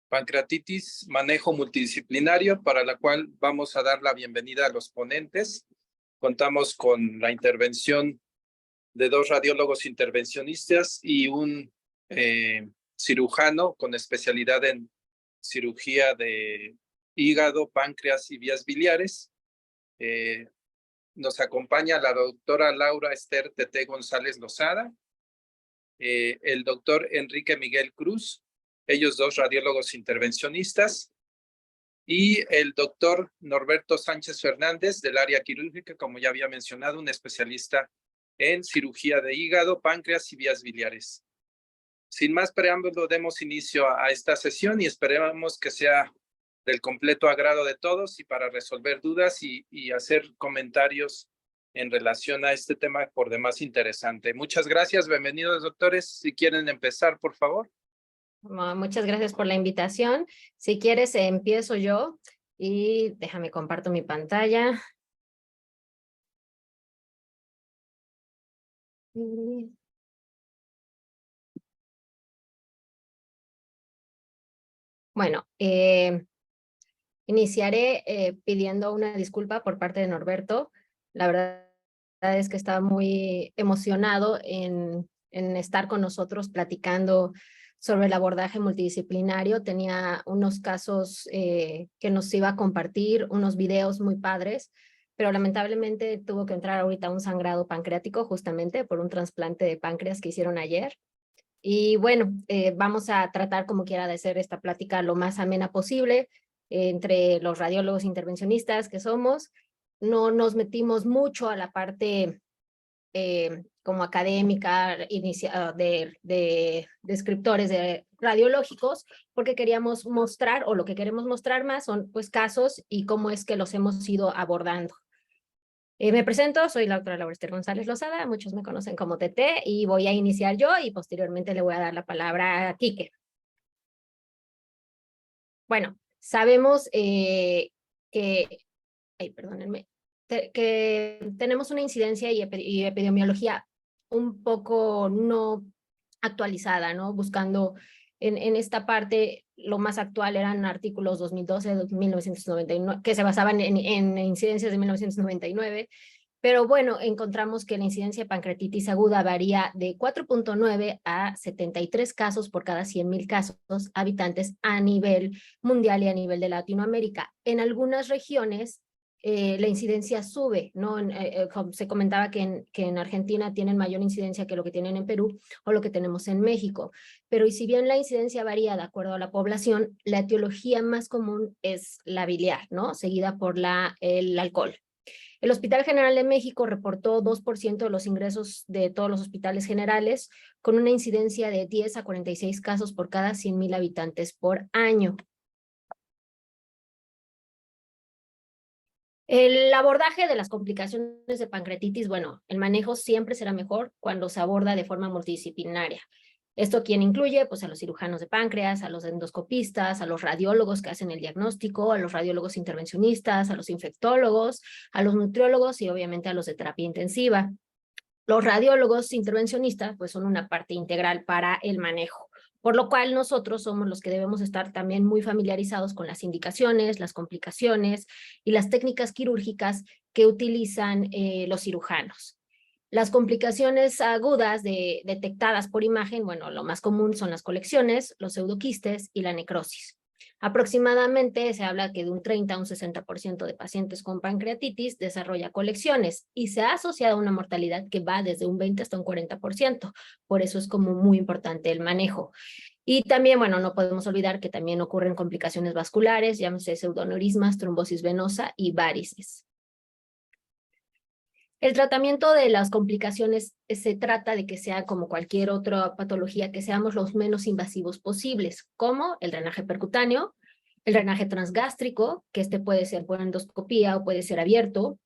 pancreatitis, manejo multidisciplinario, para la cual vamos a dar la bienvenida a los ponentes. Contamos con la intervención de 2 radiólogos intervencionistas y un cirujano con especialidad en cirugía de hígado, páncreas y vías biliares. Nos acompaña la doctora Laura Esther Tete González Lozada, el doctor Enrique Miguel Cruz, ellos 2 radiólogos intervencionistas, y el doctor Norberto Sánchez Fernández del área quirúrgica, como ya había mencionado, un especialista en cirugía de hígado, páncreas y vías biliares. Sin más preámbulo, demos inicio a esta sesión y esperamos que sea del completo agrado de todos y para resolver dudas y hacer comentarios en relación a este tema por demás interesante. Muchas gracias, bienvenidos doctores. Si quieren empezar, por favor. Muchas gracias por la invitación. Si quieres, empiezo yo y déjame comparto mi pantalla. Bueno, iniciaré pidiendo una disculpa por parte de Norberto. La verdad es que estaba muy emocionado en estar con nosotros platicando sobre el abordaje multidisciplinario. Tenía unos casos que nos iba a compartir, unos videos muy padres, pero lamentablemente tuvo que entrar ahorita a un sangrado pancreático justamente por un trasplante de páncreas que hicieron ayer. Y bueno, vamos a tratar como quiera de hacer esta plática lo más amena posible entre los radiólogos intervencionistas que somos. No nos metimos mucho a la parte como académica de descriptores de radiológicos, porque queríamos mostrar, o lo que queremos mostrar más son pues casos y cómo es que los hemos ido abordando. Me presento, soy la doctora Laura Esther González Lozada, muchos me conocen como TT, y voy a iniciar yo y posteriormente le voy a dar la palabra a Quique. Bueno, sabemos perdónenme, que tenemos una incidencia y epidemiología un poco no actualizada, ¿no? Buscando en esta parte, lo más actual eran artículos 2012, 1999, que se basaban en incidencias de 1999, pero bueno, encontramos que la incidencia de pancreatitis aguda varía de 4.9 a 73 casos por cada 100,000 casos habitantes a nivel mundial y a nivel de Latinoamérica. En algunas regiones, la incidencia sube, ¿no? Se comentaba que en Argentina tienen mayor incidencia que lo que tienen en Perú o lo que tenemos en México, pero y si bien la incidencia varía de acuerdo a la población, la etiología más común es la biliar, ¿no? Seguida por el alcohol. El Hospital General de México reportó 2% de los ingresos de todos los hospitales generales, con una incidencia de 10 a 46 casos por cada 100,000 habitantes por año. El abordaje de las complicaciones de pancreatitis, bueno, el manejo siempre será mejor cuando se aborda de forma multidisciplinaria. Esto quien incluye pues a los cirujanos de páncreas, a los endoscopistas, a los radiólogos que hacen el diagnóstico, a los radiólogos intervencionistas, a los infectólogos, a los nutriólogos y obviamente a los de terapia intensiva. Los radiólogos intervencionistas pues son una parte integral para el manejo, por lo cual nosotros somos los que debemos estar también muy familiarizados con las indicaciones, las complicaciones y las técnicas quirúrgicas que utilizan los cirujanos. Las complicaciones agudas detectadas por imagen, bueno, lo más común son las colecciones, los pseudoquistes y la necrosis. Aproximadamente se habla que de un 30 a un 60% de pacientes con pancreatitis desarrolla colecciones y se ha asociado a una mortalidad que va desde un 20 hasta un 40%. Por eso es como muy importante el manejo. Y también, bueno, no podemos olvidar que también ocurren complicaciones vasculares, llámese pseudoneurismas, trombosis venosa y varices. El tratamiento de las complicaciones se trata de que sea como cualquier otra patología, que seamos los menos invasivos posibles, como el drenaje percutáneo, el drenaje transgástrico, que puede ser por endoscopía o puede ser abierto,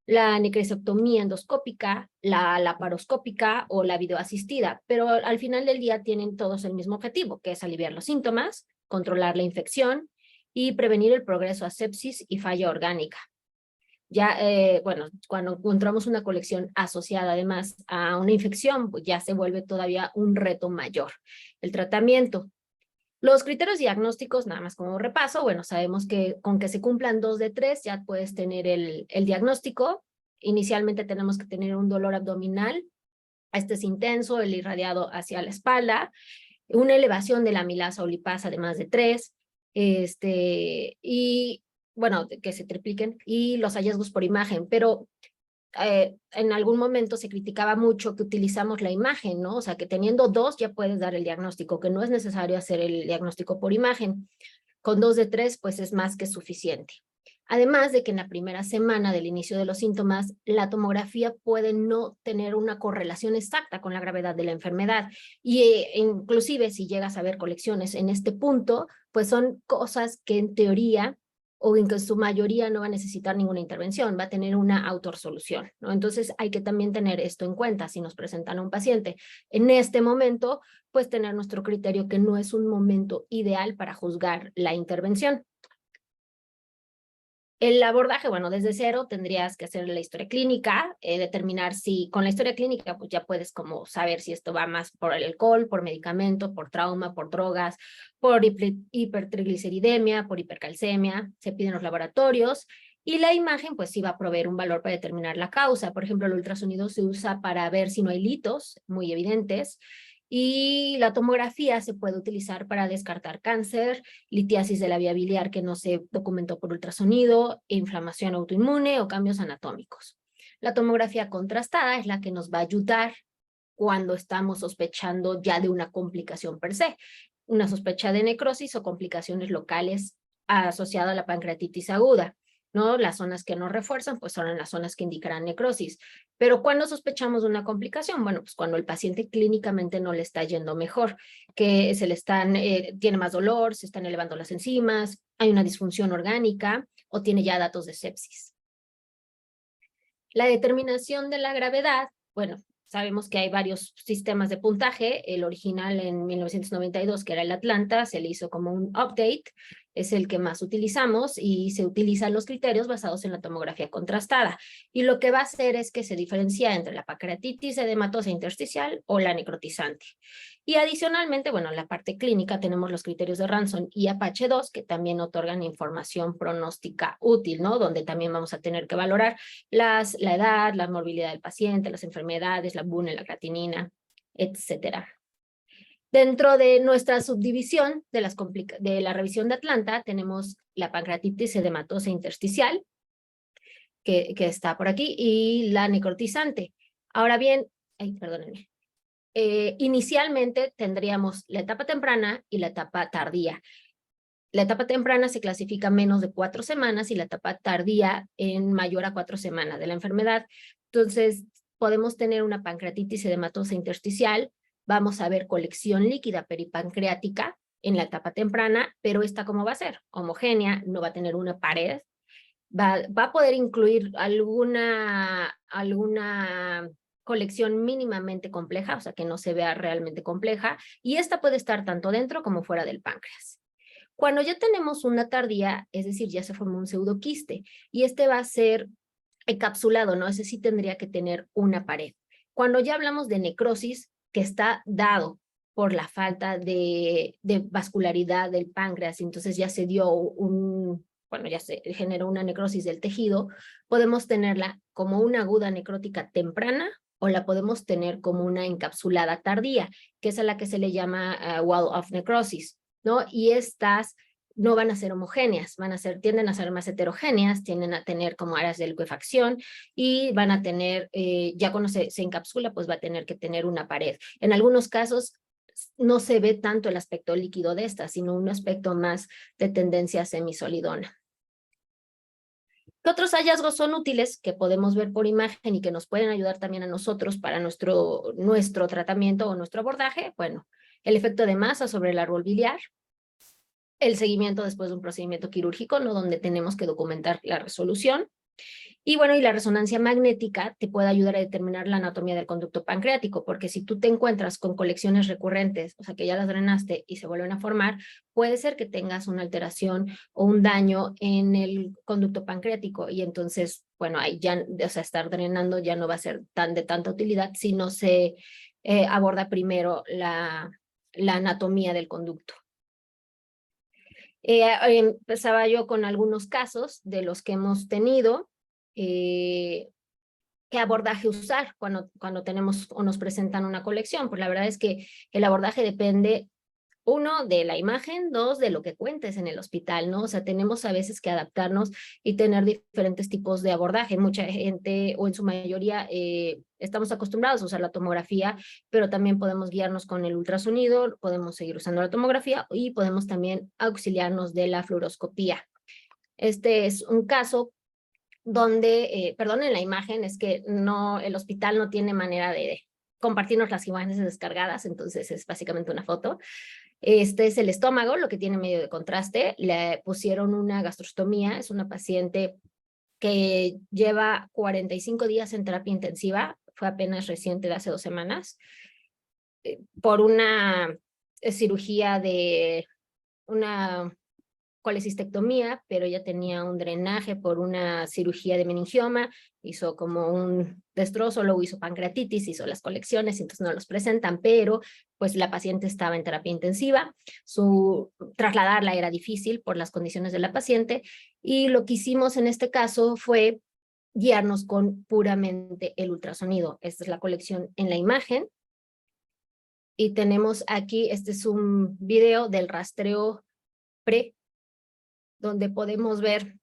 la necrosectomía endoscópica, la laparoscópica o la videoasistida, pero al final del día tienen todos el mismo objetivo, que es aliviar los síntomas, controlar la infección y prevenir el progreso a sepsis y falla orgánica. Ya, bueno, cuando encontramos una colección asociada además a una infección, pues ya se vuelve todavía un reto mayor. El tratamiento. Los criterios diagnósticos, nada más como repaso, bueno, sabemos que con que se cumplan 2 de 3 ya puedes tener el diagnóstico. Inicialmente tenemos que tener un dolor abdominal, este es intenso, el irradiado hacia la espalda, una elevación de la amilasa o lipasa de más de 3, y bueno, que se tripliquen, y los hallazgos por imagen, pero en algún momento se criticaba mucho que utilizamos la imagen, ¿no? O sea, que teniendo 2 ya puedes dar el diagnóstico, que no es necesario hacer el diagnóstico por imagen. Con 2 de 3, pues es más que suficiente. Además de que en la primera semana del inicio de los síntomas, la tomografía puede no tener una correlación exacta con la gravedad de la enfermedad. Y inclusive si llegas a ver colecciones en este punto, pues son cosas que en teoría o en que su mayoría no va a necesitar ninguna intervención, va a tener una autorresolución, ¿no? Entonces hay que también tener esto en cuenta si nos presentan a un paciente. En este momento, pues tener nuestro criterio que no es un momento ideal para juzgar la intervención. El abordaje, bueno, desde cero tendrías que hacer la historia clínica, determinar si con la historia clínica pues ya puedes como saber si esto va más por el alcohol, por medicamento, por trauma, por drogas, por hipertrigliceridemia, por hipercalcemia, se piden los laboratorios y la imagen pues sí va a proveer un valor para determinar la causa. Por ejemplo, el ultrasonido se usa para ver si no hay litos muy evidentes y la tomografía se puede utilizar para descartar cáncer, litiasis de la vía biliar que no se documentó por ultrasonido, inflamación autoinmune o cambios anatómicos. La tomografía contrastada es la que nos va a ayudar cuando estamos sospechando ya de una complicación per se, una sospecha de necrosis o complicaciones locales asociadas a la pancreatitis aguda, ¿no? Las zonas que no refuerzan, pues son las zonas que indicarán necrosis. Pero ¿cuándo sospechamos de una complicación? Bueno, pues cuando el paciente clínicamente no le está yendo mejor, que se le tiene más dolor, se están elevando las enzimas, hay una disfunción orgánica o tiene ya datos de sepsis. La determinación de la gravedad, bueno, sabemos que hay varios sistemas de puntaje. El original en 1992, que era el Atlanta, se le hizo como un update, es el que más utilizamos y se utilizan los criterios basados en la tomografía contrastada. Y lo que va a hacer es que se diferencia entre la pancreatitis edematosa intersticial o la necrotizante. Y adicionalmente, bueno, en la parte clínica tenemos los criterios de Ranson y Apache 2, que también otorgan información pronóstica útil, ¿no? Donde también vamos a tener que valorar la edad, la morbilidad del paciente, las enfermedades, la BUN, la creatinina, etcétera. Dentro de nuestra subdivisión de la revisión de Atlanta, tenemos la pancreatitis edematosa intersticial, que está por aquí, y la necrotizante. Ahora bien, perdónenme. Inicialmente tendríamos la etapa temprana y la etapa tardía. La etapa temprana se clasifica menos de 4 semanas y la etapa tardía en mayor a 4 semanas de la enfermedad. Entonces, podemos tener una pancreatitis edematosa intersticial, vamos a ver colección líquida peripancreática en la etapa temprana, pero esta ¿cómo va a ser? Homogénea, no va a tener una pared, va a poder incluir alguna colección mínimamente compleja, o sea, que no se vea realmente compleja, y esta puede estar tanto dentro como fuera del páncreas. Cuando ya tenemos una tardía, es decir, ya se formó un pseudoquiste, y este va a ser encapsulado, ¿no? Ese sí tendría que tener una pared. Cuando ya hablamos de necrosis, que está dado por la falta de vascularidad del páncreas, entonces ya se dio bueno, ya se generó una necrosis del tejido, podemos tenerla como una aguda necrótica temprana o la podemos tener como una encapsulada tardía, que es a la que se le llama wall of necrosis, ¿no? Y estas no van a ser homogéneas, tienden a ser más heterogéneas, tienden a tener como áreas de liquefacción y van a tener, ya cuando se encapsula, pues va a tener que tener una pared. En algunos casos no se ve tanto el aspecto líquido de esta, sino un aspecto más de tendencia semisolidona. ¿Qué otros hallazgos son útiles que podemos ver por imagen y que nos pueden ayudar también a nosotros para nuestro tratamiento o nuestro abordaje? Bueno, el efecto de masa sobre el árbol biliar, el seguimiento después de un procedimiento quirúrgico, ¿no? Donde tenemos que documentar la resolución, Y bueno, y la resonancia magnética te puede ayudar a determinar la anatomía del conducto pancreático, porque si tú te encuentras con colecciones recurrentes, o sea, que ya las drenaste y se vuelven a formar, puede ser que tengas una alteración o un daño en el conducto pancreático, y entonces, bueno, ahí ya, o sea, estar drenando ya no va a ser de tanta utilidad si no se aborda primero la anatomía del conducto. Empezaba yo con algunos casos de los que hemos tenido. ¿Qué abordaje usar cuando tenemos o nos presentan una colección? Pues la verdad es que el abordaje depende, uno, de la imagen, dos, de lo que cuentes en el hospital, ¿no? O sea, tenemos a veces que adaptarnos y tener diferentes tipos de abordaje. Mucha gente, o en su mayoría, estamos acostumbrados a usar la tomografía, pero también podemos guiarnos con el ultrasonido, podemos seguir usando la tomografía y podemos también auxiliarnos de la fluoroscopía. Este es un caso donde, perdonen la imagen, es que no, el hospital no tiene manera de compartirnos las imágenes descargadas, entonces es básicamente una foto. Este es el estómago, lo que tiene medio de contraste. Le pusieron una gastrostomía, es una paciente que lleva 45 días en terapia intensiva, fue apenas reciente de hace 2 semanas, por una cirugía de una colecistectomía, pero ella tenía un drenaje por una cirugía de meningioma, hizo como un destrozo, luego hizo pancreatitis, hizo las colecciones, entonces no los presentan, pero pues la paciente estaba en terapia intensiva, trasladarla era difícil por las condiciones de la paciente, y lo que hicimos en este caso fue guiarnos con puramente el ultrasonido. Esta es la colección en la imagen, y tenemos aquí, este es un video del rastreo pre, donde podemos ver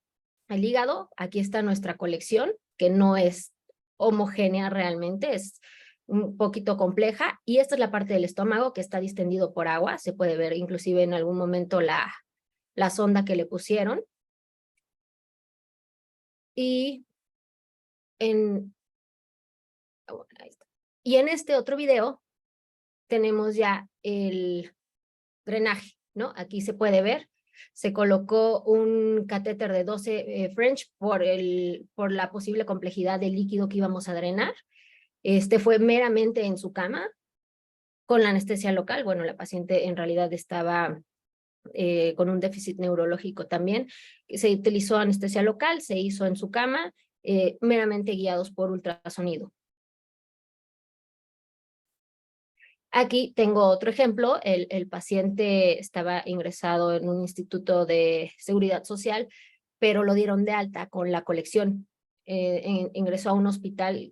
el hígado. Aquí está nuestra colección, que no es homogénea realmente, es un poquito compleja, y esta es la parte del estómago que está distendido por agua, se puede ver inclusive en algún momento la sonda que le pusieron. Y en, y en este otro video tenemos ya el drenaje, ¿no? Aquí se puede ver, se colocó un catéter de 12 French por la posible complejidad del líquido que íbamos a drenar. Este fue meramente en su cama, con la anestesia local. Bueno, la paciente en realidad estaba con un déficit neurológico también. Se utilizó anestesia local, se hizo en su cama, meramente guiados por ultrasonido. Aquí tengo otro ejemplo. El paciente estaba ingresado en un instituto de seguridad social, pero lo dieron de alta con la colección. Ingresó a un hospital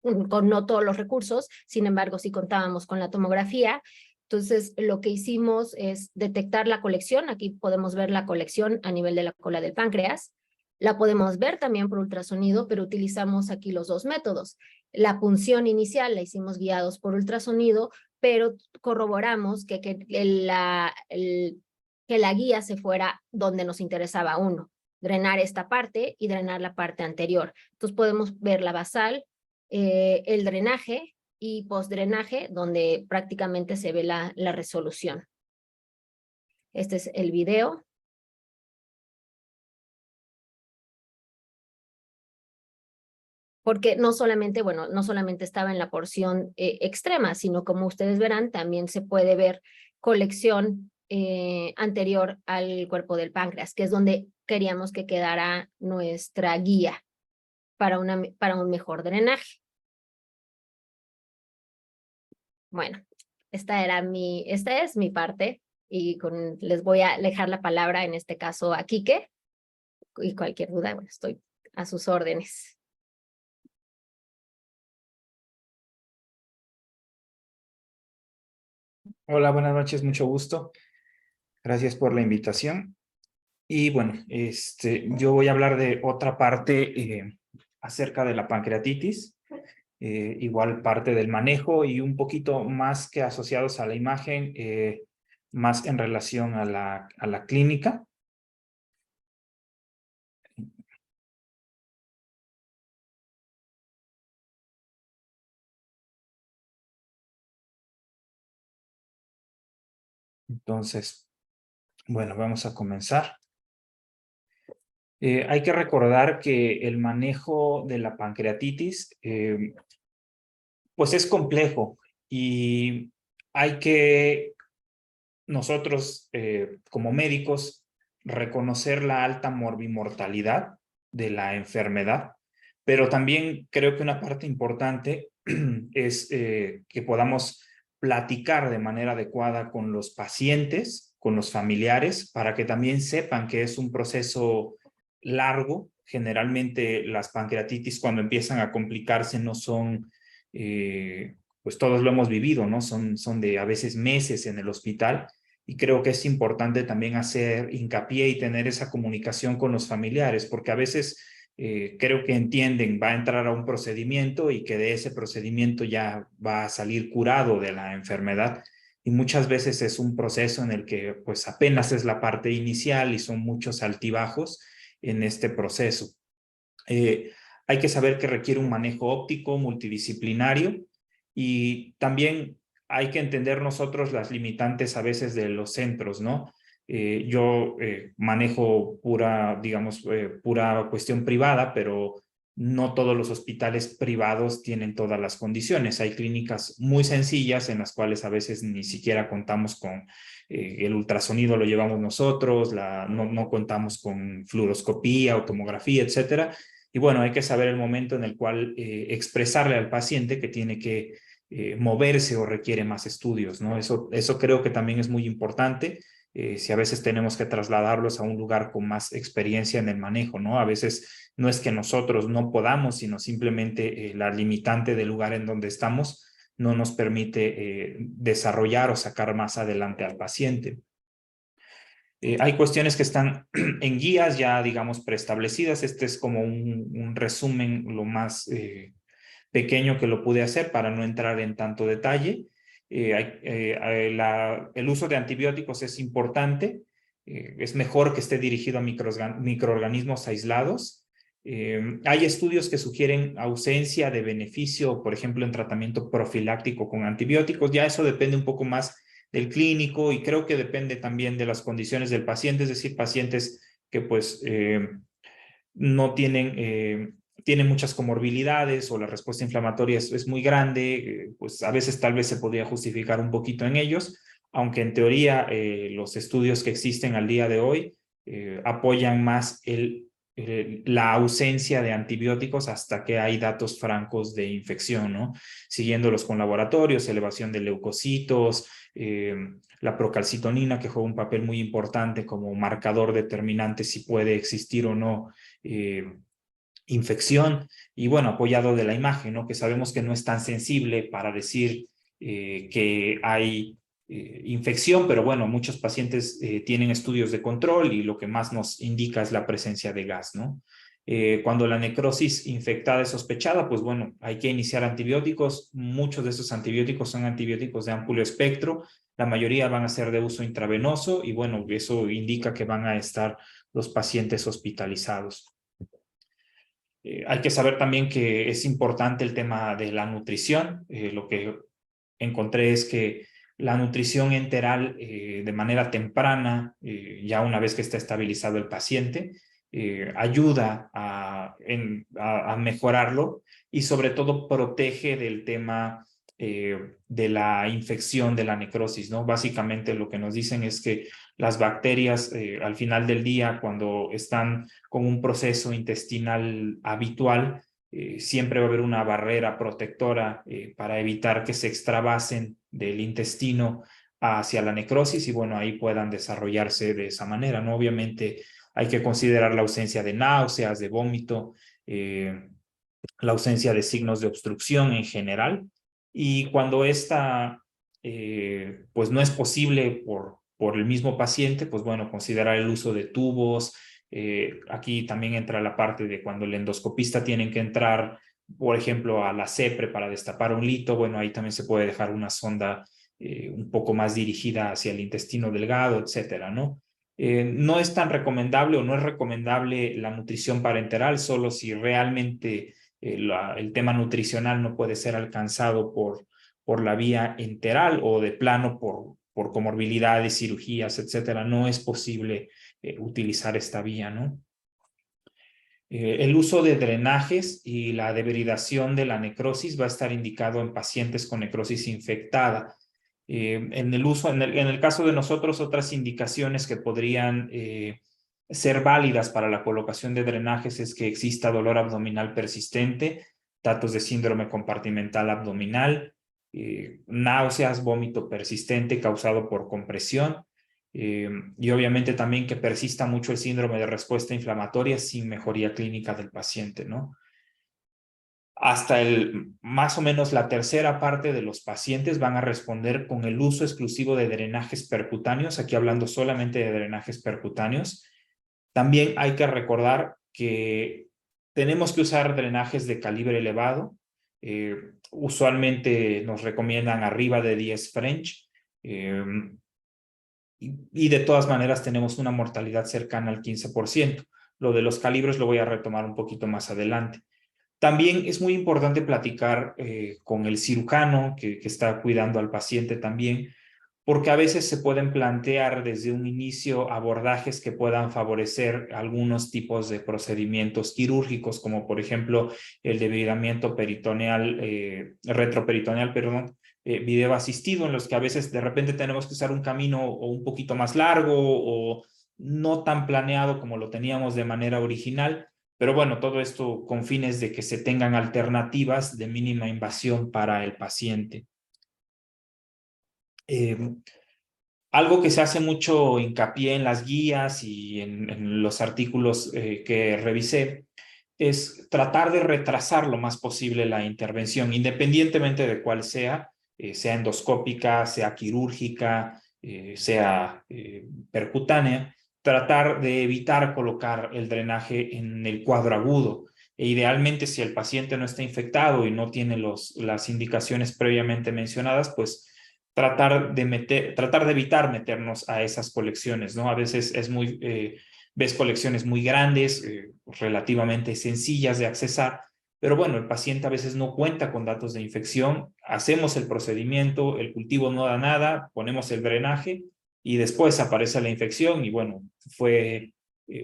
con no todos los recursos, sin embargo, sí contábamos con la tomografía. Entonces, lo que hicimos es detectar la colección. Aquí podemos ver la colección a nivel de la cola del páncreas. La podemos ver también por ultrasonido, pero utilizamos aquí los dos métodos. La punción inicial la hicimos guiados por ultrasonido, pero corroboramos que la guía se fuera donde nos interesaba uno, drenar esta parte y drenar la parte anterior. Entonces podemos ver la basal, el drenaje y postdrenaje, donde prácticamente se ve la resolución. Este es el video. Porque no solamente, bueno, no solamente estaba en la porción extrema, sino como ustedes verán, también se puede ver colección anterior al cuerpo del páncreas, que es donde queríamos que quedara nuestra guía para un mejor drenaje. Bueno, esta es mi parte, y les voy a dejar la palabra en este caso a Quique, y cualquier duda, bueno, estoy a sus órdenes. Hola, buenas noches, mucho gusto. Gracias por la invitación. Y bueno, yo voy a hablar de otra parte acerca de la pancreatitis, igual parte del manejo y un poquito más que asociados a la imagen, más en relación a la clínica. Entonces, bueno, vamos a comenzar. Hay que recordar que el manejo de la pancreatitis pues es complejo y hay que nosotros como médicos reconocer la alta morbimortalidad de la enfermedad, pero también creo que una parte importante es que podamos platicar de manera adecuada con los pacientes, con los familiares, para que también sepan que es un proceso largo. Generalmente las pancreatitis cuando empiezan a complicarse no son, pues todos lo hemos vivido, ¿no? Son de a veces meses en el hospital y creo que es importante también hacer hincapié y tener esa comunicación con los familiares, porque a veces creo que entienden, va a entrar a un procedimiento y que de ese procedimiento ya va a salir curado de la enfermedad. Y muchas veces es un proceso en el que pues apenas es la parte inicial y son muchos altibajos en este proceso. Hay que saber que requiere un manejo óptico multidisciplinario y también hay que entender nosotros las limitantes a veces de los centros, ¿no? Yo manejo pura, digamos, pura cuestión privada, pero no todos los hospitales privados tienen todas las condiciones. Hay clínicas muy sencillas en las cuales a veces ni siquiera contamos con el ultrasonido, lo llevamos nosotros, no contamos con fluoroscopía o tomografía, etcétera. Y bueno, hay que saber el momento en el cual expresarle al paciente que tiene que moverse o requiere más estudios, ¿no? Eso creo que también es muy importante. Si a veces tenemos que trasladarlos a un lugar con más experiencia en el manejo, ¿no? A veces no es que nosotros no podamos, sino simplemente la limitante del lugar en donde estamos no nos permite desarrollar o sacar más adelante al paciente. Hay cuestiones que están en guías ya, digamos, preestablecidas. Este es como un resumen lo más pequeño que lo pude hacer para no entrar en tanto detalle. El uso de antibióticos es importante. Es mejor que esté dirigido a microorganismos aislados. Hay estudios que sugieren ausencia de beneficio, por ejemplo, en tratamiento profiláctico con antibióticos. Ya eso depende un poco más del clínico y creo que depende también de las condiciones del paciente, es decir, pacientes que pues no tienen muchas comorbilidades o la respuesta inflamatoria es muy grande, pues a veces tal vez se podría justificar un poquito en ellos, aunque en teoría los estudios que existen al día de hoy apoyan más la ausencia de antibióticos hasta que hay datos francos de infección, ¿no? Siguiéndolos con laboratorios, elevación de leucocitos, la procalcitonina, que juega un papel muy importante como marcador determinante si puede existir o no infección, y bueno, apoyado de la imagen, ¿no? Que sabemos que no es tan sensible para decir que hay infección, pero bueno, muchos pacientes tienen estudios de control y lo que más nos indica es la presencia de gas, ¿no? Cuando la necrosis infectada es sospechada, pues bueno, hay que iniciar antibióticos. Muchos de esos antibióticos son antibióticos de amplio espectro. La mayoría van a ser de uso intravenoso y bueno, eso indica que van a estar los pacientes hospitalizados. Hay que saber también que es importante el tema de la nutrición. Lo que encontré es que la nutrición enteral de manera temprana, ya una vez que está estabilizado el paciente, ayuda a mejorarlo y sobre todo protege del tema de la infección, de la necrosis, ¿no? Básicamente lo que nos dicen es que las bacterias al final del día, cuando están con un proceso intestinal habitual, siempre va a haber una barrera protectora para evitar que se extravasen del intestino hacia la necrosis y bueno, ahí puedan desarrollarse de esa manera, ¿no? Obviamente hay que considerar la ausencia de náuseas, de vómito, la ausencia de signos de obstrucción en general y cuando esta pues no es posible por el mismo paciente, pues bueno, considerar el uso de tubos. Aquí también entra la parte de cuando el endoscopista tiene que entrar, por ejemplo, a la CEPRE para destapar un lito, bueno, ahí también se puede dejar una sonda un poco más dirigida hacia el intestino delgado, etcétera, ¿no? No es tan recomendable o no es recomendable la nutrición parenteral solo si realmente el tema nutricional no puede ser alcanzado por la vía enteral o de plano por comorbilidades, cirugías, etcétera. No es posible utilizar esta vía, ¿no? El uso de drenajes y la debridación de la necrosis va a estar indicado en pacientes con necrosis infectada. En el caso de nosotros, otras indicaciones que podrían ser válidas para la colocación de drenajes es que exista dolor abdominal persistente, datos de síndrome compartimental abdominal, náuseas, vómito persistente causado por compresión, y obviamente también que persista mucho el síndrome de respuesta inflamatoria sin mejoría clínica del paciente, ¿no? Hasta más o menos la tercera parte de los pacientes van a responder con el uso exclusivo de drenajes percutáneos, aquí hablando solamente de drenajes percutáneos. También hay que recordar que tenemos que usar drenajes de calibre elevado. Usualmente nos recomiendan arriba de 10 French. Y de todas maneras tenemos una mortalidad cercana al 15%. Lo de los calibres lo voy a retomar un poquito más adelante. También es muy importante platicar con el cirujano que está cuidando al paciente también, porque a veces se pueden plantear desde un inicio abordajes que puedan favorecer algunos tipos de procedimientos quirúrgicos, como por ejemplo el debridamiento peritoneal, retroperitoneal, perdón, video asistido, en los que a veces de repente tenemos que usar un camino o un poquito más largo o no tan planeado como lo teníamos de manera original. Pero bueno, todo esto con fines de que se tengan alternativas de mínima invasión para el paciente. Algo que se hace mucho hincapié en las guías y en los artículos que revisé es tratar de retrasar lo más posible la intervención, independientemente de cuál sea endoscópica, sea quirúrgica, sea percutánea, tratar de evitar colocar el drenaje en el cuadro agudo. E idealmente, si el paciente no está infectado y no tiene las indicaciones previamente mencionadas, pues tratar de evitar meternos a esas colecciones, ¿no? A veces ves colecciones muy grandes, relativamente sencillas de accesar, pero bueno, el paciente a veces no cuenta con datos de infección, hacemos el procedimiento, el cultivo no da nada, ponemos el drenaje y después aparece la infección y bueno, fue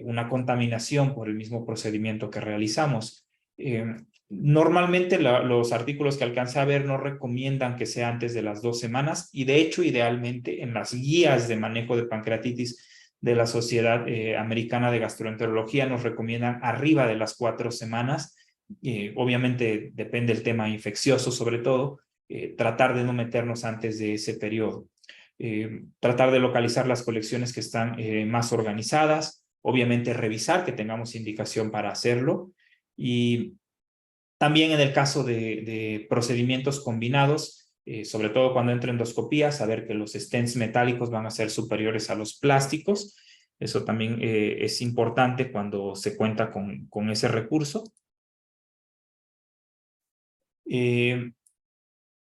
una contaminación por el mismo procedimiento que realizamos. Normalmente los artículos que alcancé a ver no recomiendan que sea antes de las 2 semanas y de hecho idealmente en las guías de manejo de pancreatitis de la Sociedad Americana de Gastroenterología nos recomiendan arriba de las 4 semanas. Obviamente depende del tema infeccioso sobre todo, tratar de no meternos antes de ese periodo. Tratar de localizar las colecciones que están más organizadas, obviamente revisar que tengamos indicación para hacerlo y también en el caso de procedimientos combinados, sobre todo cuando entra endoscopía, saber que los stents metálicos van a ser superiores a los plásticos. Eso también es importante cuando se cuenta con ese recurso. El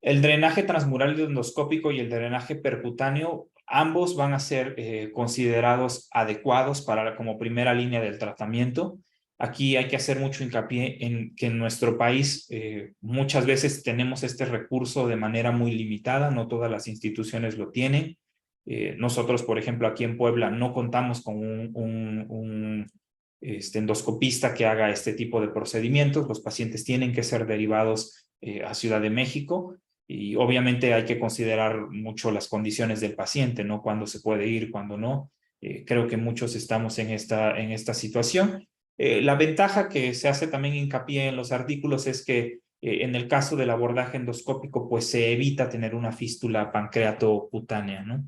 drenaje transmural endoscópico y el drenaje percutáneo, ambos van a ser considerados adecuados como primera línea del tratamiento. Aquí hay que hacer mucho hincapié en que en nuestro país muchas veces tenemos este recurso de manera muy limitada, no todas las instituciones lo tienen. Nosotros, por ejemplo, aquí en Puebla no contamos con un endoscopista que haga este tipo de procedimientos. Los pacientes tienen que ser derivados a Ciudad de México y obviamente hay que considerar mucho las condiciones del paciente, ¿no? Cuándo se puede ir, cuándo no. Creo que muchos estamos en esta situación. La ventaja que se hace también hincapié en los artículos es que en el caso del abordaje endoscópico, pues se evita tener una fístula pancreatocutánea, ¿no?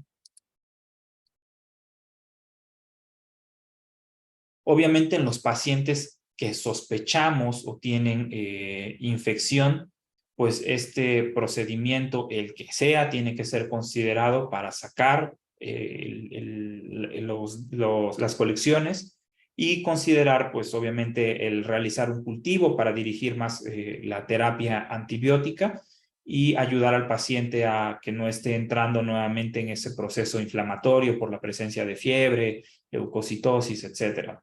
Obviamente en los pacientes que sospechamos o tienen infección, pues este procedimiento, el que sea, tiene que ser considerado para sacar las colecciones y considerar, pues obviamente, el realizar un cultivo para dirigir más la terapia antibiótica y ayudar al paciente a que no esté entrando nuevamente en ese proceso inflamatorio por la presencia de fiebre, leucocitosis, etcétera.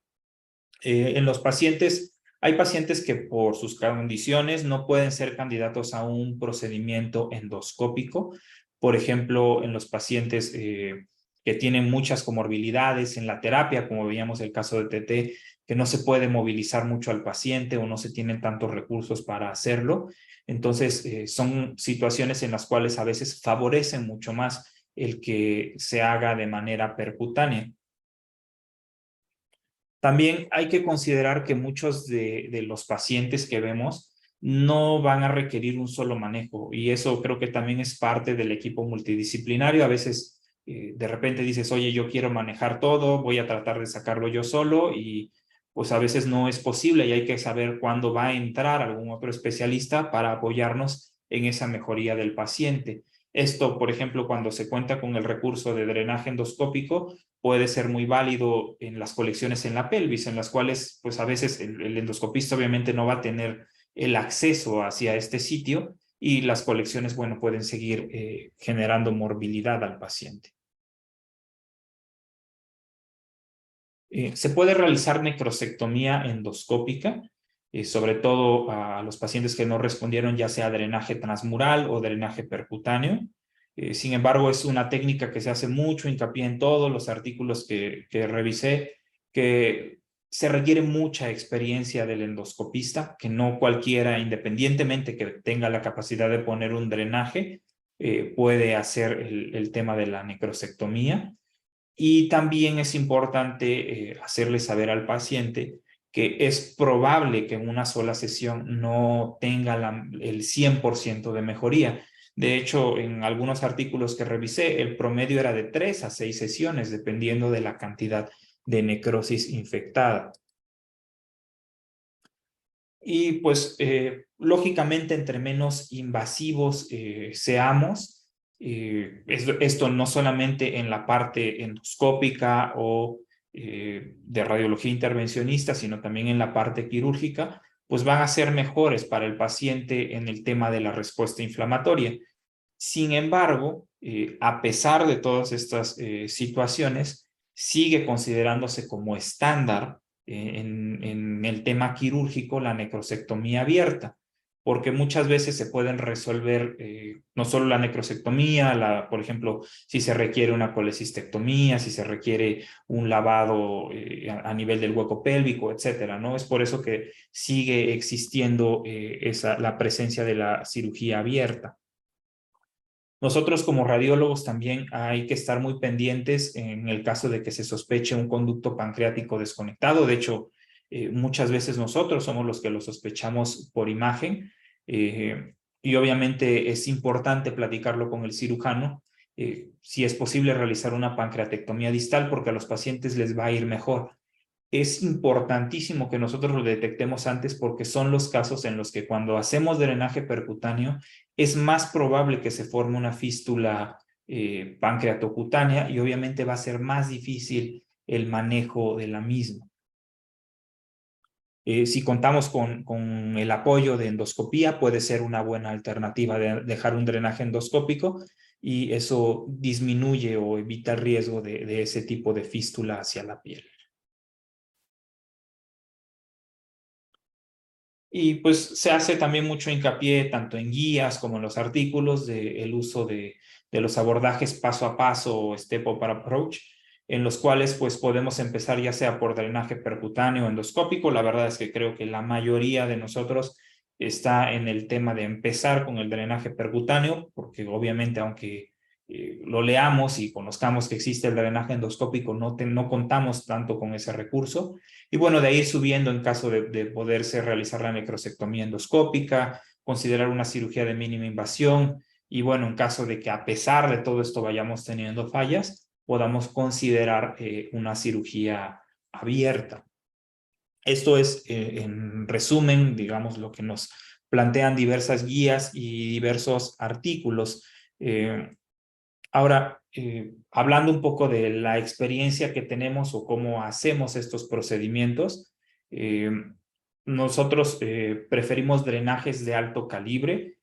En los pacientes, hay pacientes que por sus condiciones no pueden ser candidatos a un procedimiento endoscópico. Por ejemplo, en los pacientes que tienen muchas comorbilidades en la terapia, como veíamos el caso de TT, que no se puede movilizar mucho al paciente o no se tienen tantos recursos para hacerlo. Entonces, son situaciones en las cuales a veces favorecen mucho más el que se haga de manera percutánea. También hay que considerar que muchos de los pacientes que vemos no van a requerir un solo manejo, y eso creo que también es parte del equipo multidisciplinario. A veces de repente dices, oye, yo quiero manejar todo, voy a tratar de sacarlo yo solo, y pues a veces no es posible, y hay que saber cuándo va a entrar algún otro especialista para apoyarnos en esa mejoría del paciente. Esto, por ejemplo, cuando se cuenta con el recurso de drenaje endoscópico, puede ser muy válido en las colecciones en la pelvis, en las cuales pues a veces el endoscopista obviamente no va a tener el acceso hacia este sitio, y las colecciones, bueno, pueden seguir generando morbilidad al paciente. Se puede realizar necrosectomía endoscópica, sobre todo a los pacientes que no respondieron, ya sea drenaje transmural o drenaje percutáneo. Sin embargo, es una técnica que se hace mucho hincapié en todos los artículos que revisé, que se requiere mucha experiencia del endoscopista, que no cualquiera, independientemente que tenga la capacidad de poner un drenaje, puede hacer el tema de la necrosectomía. Y también es importante hacerle saber al paciente que es probable que en una sola sesión no tenga el 100% de mejoría. De hecho, en algunos artículos que revisé, el promedio era de 3 a 6 sesiones, dependiendo de la cantidad de necrosis infectada. Y pues, lógicamente, entre menos invasivos seamos, esto no solamente en la parte endoscópica o de radiología intervencionista, sino también en la parte quirúrgica, pues van a ser mejores para el paciente en el tema de la respuesta inflamatoria. Sin embargo, a pesar de todas estas situaciones, sigue considerándose como estándar en el tema quirúrgico la necrosectomía abierta, porque muchas veces se pueden resolver no solo la necrosectomía, por ejemplo, si se requiere una colecistectomía, si se requiere un lavado a nivel del hueco pélvico, etcétera, ¿no? Es por eso que sigue existiendo la presencia de la cirugía abierta. Nosotros como radiólogos también hay que estar muy pendientes en el caso de que se sospeche un conducto pancreático desconectado. De hecho, muchas veces nosotros somos los que lo sospechamos por imagen, y obviamente es importante platicarlo con el cirujano, si es posible realizar una pancreatectomía distal, porque a los pacientes les va a ir mejor. Es importantísimo que nosotros lo detectemos antes, porque son los casos en los que cuando hacemos drenaje percutáneo es más probable que se forme una fístula pancreatocutánea, y obviamente va a ser más difícil el manejo de la misma. Si contamos con el apoyo de endoscopía, puede ser una buena alternativa de dejar un drenaje endoscópico, y eso disminuye o evita el riesgo de ese tipo de fístula hacia la piel. Y pues se hace también mucho hincapié tanto en guías como en los artículos del uso de los abordajes paso a paso o step-up approach, en los cuales pues podemos empezar ya sea por drenaje percutáneo o endoscópico. La verdad es que creo que la mayoría de nosotros está en el tema de empezar con el drenaje percutáneo, porque obviamente aunque lo leamos y conozcamos que existe el drenaje endoscópico, no contamos tanto con ese recurso. Y bueno, de ir subiendo en caso de poderse realizar la necrosectomía endoscópica, considerar una cirugía de mínima invasión, y bueno, en caso de que a pesar de todo esto vayamos teniendo fallas, podamos considerar una cirugía abierta. Esto es, en resumen, digamos, lo que nos plantean diversas guías y diversos artículos. Ahora, hablando un poco de la experiencia que tenemos o cómo hacemos estos procedimientos, nosotros preferimos drenajes de alto calibre,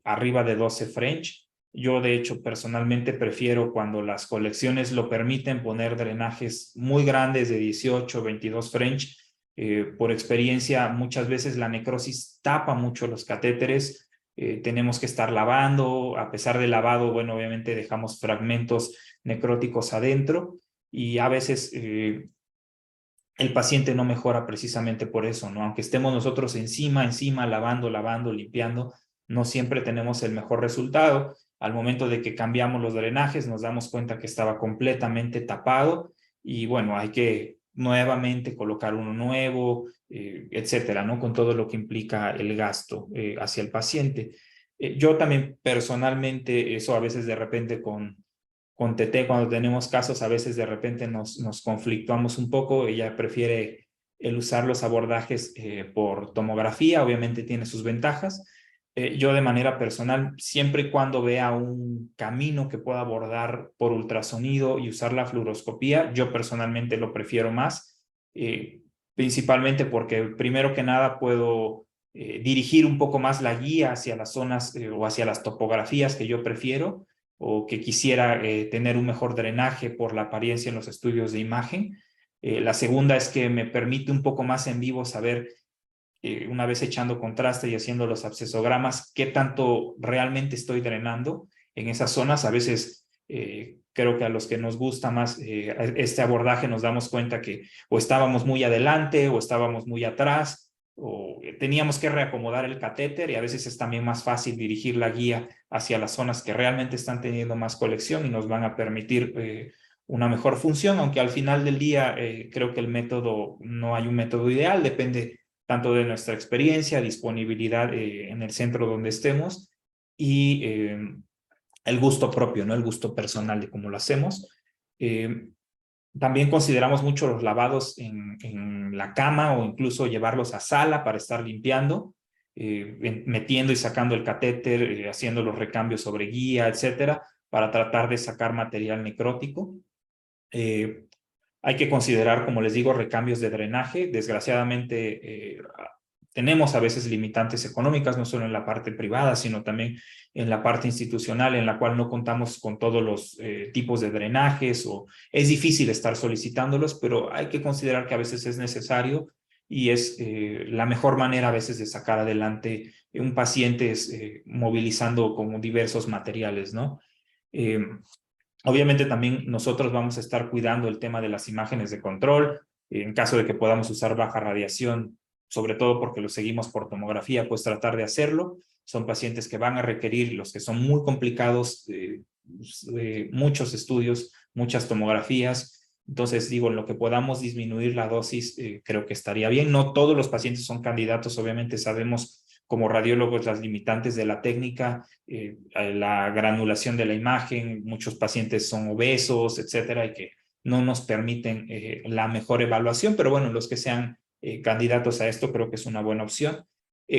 arriba de 12 French. Yo, de hecho, personalmente prefiero, cuando las colecciones lo permiten, poner drenajes muy grandes de 18, 22 French. Por experiencia, muchas veces la necrosis tapa mucho los catéteres. Tenemos que estar lavando, a pesar del lavado, bueno, obviamente dejamos fragmentos necróticos adentro, y a veces el paciente no mejora precisamente por eso, ¿no? Aunque estemos nosotros encima, lavando, limpiando, no siempre tenemos el mejor resultado. Al momento de que cambiamos los drenajes, nos damos cuenta que estaba completamente tapado y bueno, hay que nuevamente colocar uno nuevo, etcétera, ¿no? Con todo lo que implica el gasto hacia el paciente. Yo también personalmente, eso a veces de repente con TT, cuando tenemos casos, a veces de repente nos conflictuamos un poco. Ella prefiere el usar los abordajes por tomografía, obviamente tiene sus ventajas. Yo de manera personal, siempre y cuando vea un camino que pueda abordar por ultrasonido y usar la fluoroscopía, yo personalmente lo prefiero más, principalmente porque primero que nada puedo dirigir un poco más la guía hacia las zonas o hacia las topografías que yo prefiero, o que quisiera tener un mejor drenaje por la apariencia en los estudios de imagen. La segunda es que me permite un poco más en vivo saber, una vez echando contraste y haciendo los abscesogramas, qué tanto realmente estoy drenando en esas zonas. A veces creo que a los que nos gusta más este abordaje nos damos cuenta que o estábamos muy adelante o estábamos muy atrás, o teníamos que reacomodar el catéter, y a veces es también más fácil dirigir la guía hacia las zonas que realmente están teniendo más colección y nos van a permitir una mejor función, aunque al final del día creo que el método, no hay un método ideal, depende tanto de nuestra experiencia, disponibilidad en el centro donde estemos y el gusto propio, ¿no? El gusto personal de cómo lo hacemos. También consideramos mucho los lavados en la cama o incluso llevarlos a sala para estar limpiando, metiendo y sacando el catéter, haciendo los recambios sobre guía, etcétera, para tratar de sacar material necrótico. Hay que considerar, como les digo, recambios de drenaje. Desgraciadamente, tenemos a veces limitantes económicas, no solo en la parte privada, sino también en la parte institucional, en la cual no contamos con todos los tipos de drenajes, o es difícil estar solicitándolos, pero hay que considerar que a veces es necesario y es la mejor manera a veces de sacar adelante un paciente, es movilizando como diversos materiales, ¿no? Obviamente también nosotros vamos a estar cuidando el tema de las imágenes de control, en caso de que podamos usar baja radiación, sobre todo porque lo seguimos por tomografía, pues tratar de hacerlo. Son pacientes que van a requerir, los que son muy complicados, muchos estudios, muchas tomografías. Entonces, digo, en lo que podamos disminuir la dosis, creo que estaría bien. No todos los pacientes son candidatos, obviamente sabemos como radiólogos las limitantes de la técnica, la granulación de la imagen, muchos pacientes son obesos, etcétera, y que no nos permiten la mejor evaluación, pero bueno, los que sean candidatos a esto creo que es una buena opción.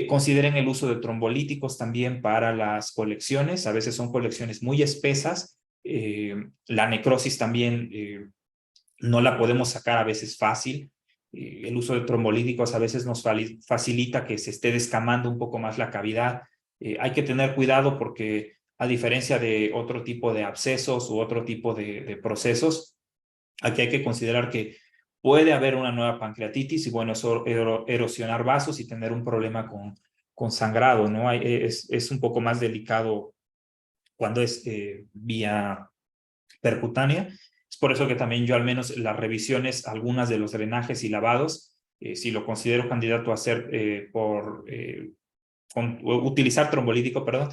Consideren el uso de trombolíticos también para las colecciones, a veces son colecciones muy espesas, la necrosis también no la podemos sacar a veces fácil. El uso de trombolíticos a veces nos facilita que se esté descamando un poco más la cavidad. Hay que tener cuidado porque, a diferencia de otro tipo de abscesos u otro tipo de procesos, aquí hay que considerar que puede haber una nueva pancreatitis y bueno, eso erosionar vasos y tener un problema con sangrado, ¿no? Es un poco más delicado cuando es vía percutánea. Es por eso que también yo, al menos las revisiones, algunas de los drenajes y lavados, si lo considero candidato a hacer utilizar trombolítico, perdón,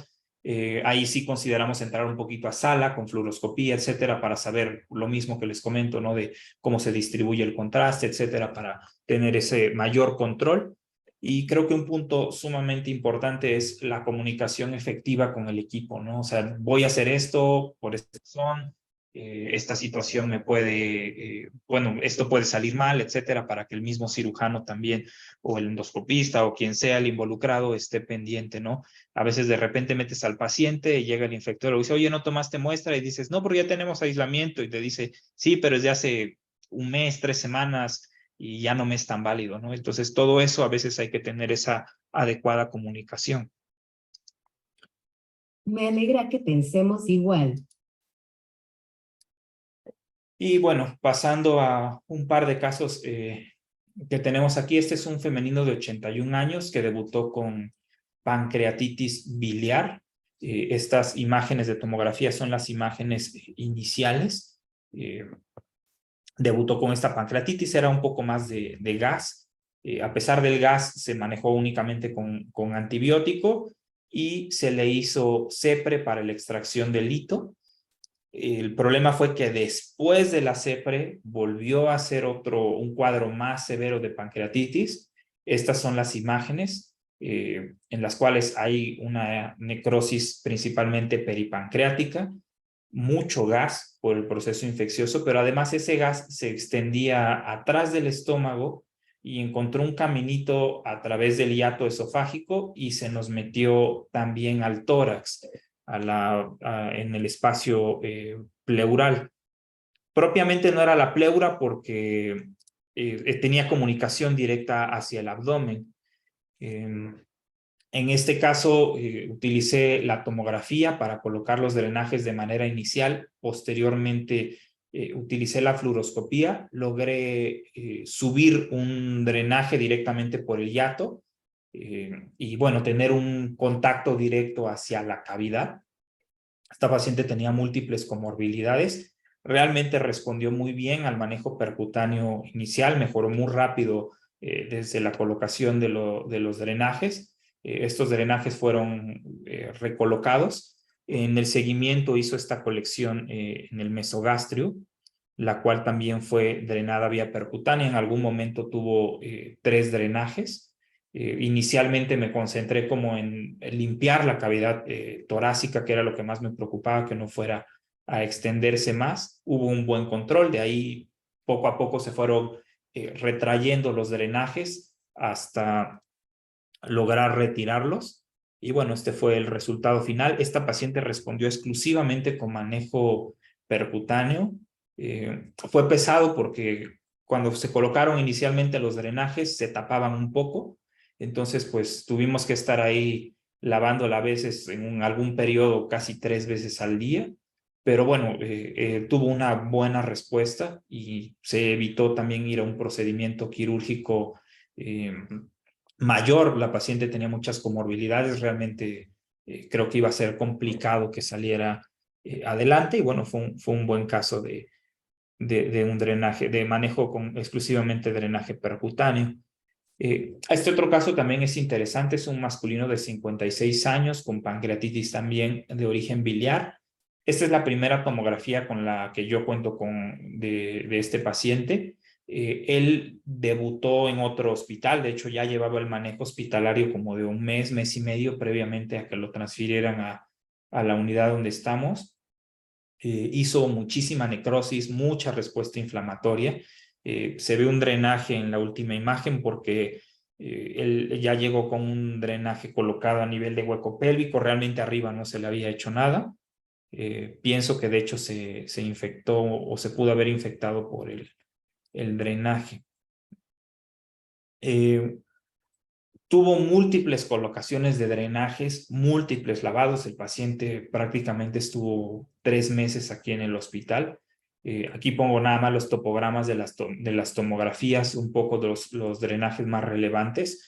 ahí sí consideramos entrar un poquito a sala con fluoroscopía, etcétera, para saber lo mismo que les comento, ¿no? De cómo se distribuye el contraste, etcétera, para tener ese mayor control. Y creo que un punto sumamente importante es la comunicación efectiva con el equipo, ¿no? O sea, voy a hacer esto por esta razón, esta situación me puede, bueno, esto puede salir mal, etcétera, para que el mismo cirujano también, o el endoscopista, o quien sea el involucrado, esté pendiente, ¿no? A veces de repente metes al paciente y llega el infectólogo y dice, oye, ¿no tomaste muestra? Y dices, no, porque ya tenemos aislamiento. Y te dice, sí, pero es de hace un mes, 3 semanas, y ya no me es tan válido, ¿no? Entonces, todo eso a veces hay que tener esa adecuada comunicación. Me alegra que pensemos igual. Y bueno, pasando a un par de casos que tenemos aquí. Este es un femenino de 81 años que debutó con pancreatitis biliar. Estas imágenes de tomografía son las imágenes iniciales. debutó con esta pancreatitis, era un poco más de gas. A pesar del gas, se manejó únicamente con antibiótico y se le hizo CEPRE para la extracción del lito. El problema fue que después de la CEPRE volvió a ser un cuadro más severo de pancreatitis. Estas son las imágenes en las cuales hay una necrosis principalmente peripancreática, mucho gas por el proceso infeccioso, pero además ese gas se extendía atrás del estómago y encontró un caminito a través del hiato esofágico y se nos metió también al tórax, en el espacio pleural. Propiamente no era la pleura porque tenía comunicación directa hacia el abdomen. En este caso, utilicé la tomografía para colocar los drenajes de manera inicial. Posteriormente, utilicé la fluoroscopía. Logré subir un drenaje directamente por el hiato y, bueno, tener un contacto directo hacia la cavidad. Esta paciente tenía múltiples comorbilidades. Realmente respondió muy bien al manejo percutáneo inicial. Mejoró muy rápido desde la colocación de los drenajes. Estos drenajes fueron recolocados. En el seguimiento hizo esta colección en el mesogastrio, la cual también fue drenada vía percutánea. En algún momento tuvo 3 drenajes. Inicialmente me concentré como en limpiar la cavidad torácica, que era lo que más me preocupaba, que no fuera a extenderse más. Hubo un buen control, de ahí poco a poco se fueron retrayendo los drenajes hasta lograr retirarlos. Y bueno, este fue el resultado final. Esta paciente respondió exclusivamente con manejo percutáneo. Fue pesado porque cuando se colocaron inicialmente los drenajes se tapaban un poco. Entonces, pues tuvimos que estar ahí lavándola a veces en algún periodo casi 3 veces al día. Pero bueno, tuvo una buena respuesta y se evitó también ir a un procedimiento quirúrgico mayor. La paciente tenía muchas comorbilidades, realmente creo que iba a ser complicado que saliera adelante y bueno, fue un buen caso de un drenaje, de manejo con exclusivamente drenaje percutáneo. Este otro caso también es interesante, es un masculino de 56 años con pancreatitis también de origen biliar. Esta es la primera tomografía con la que yo cuento de este paciente. Él debutó en otro hospital, de hecho ya llevaba el manejo hospitalario como de un mes, mes y medio previamente a que lo transfirieran a la unidad donde estamos. Hizo muchísima necrosis, mucha respuesta inflamatoria. Se ve un drenaje en la última imagen porque él ya llegó con un drenaje colocado a nivel de hueco pélvico, realmente arriba no se le había hecho nada. Pienso que de hecho se infectó o se pudo haber infectado por el drenaje. Tuvo múltiples colocaciones de drenajes, múltiples lavados. El paciente prácticamente estuvo 3 meses aquí en el hospital. Aquí pongo nada más los topogramas de las tomografías, un poco de los drenajes más relevantes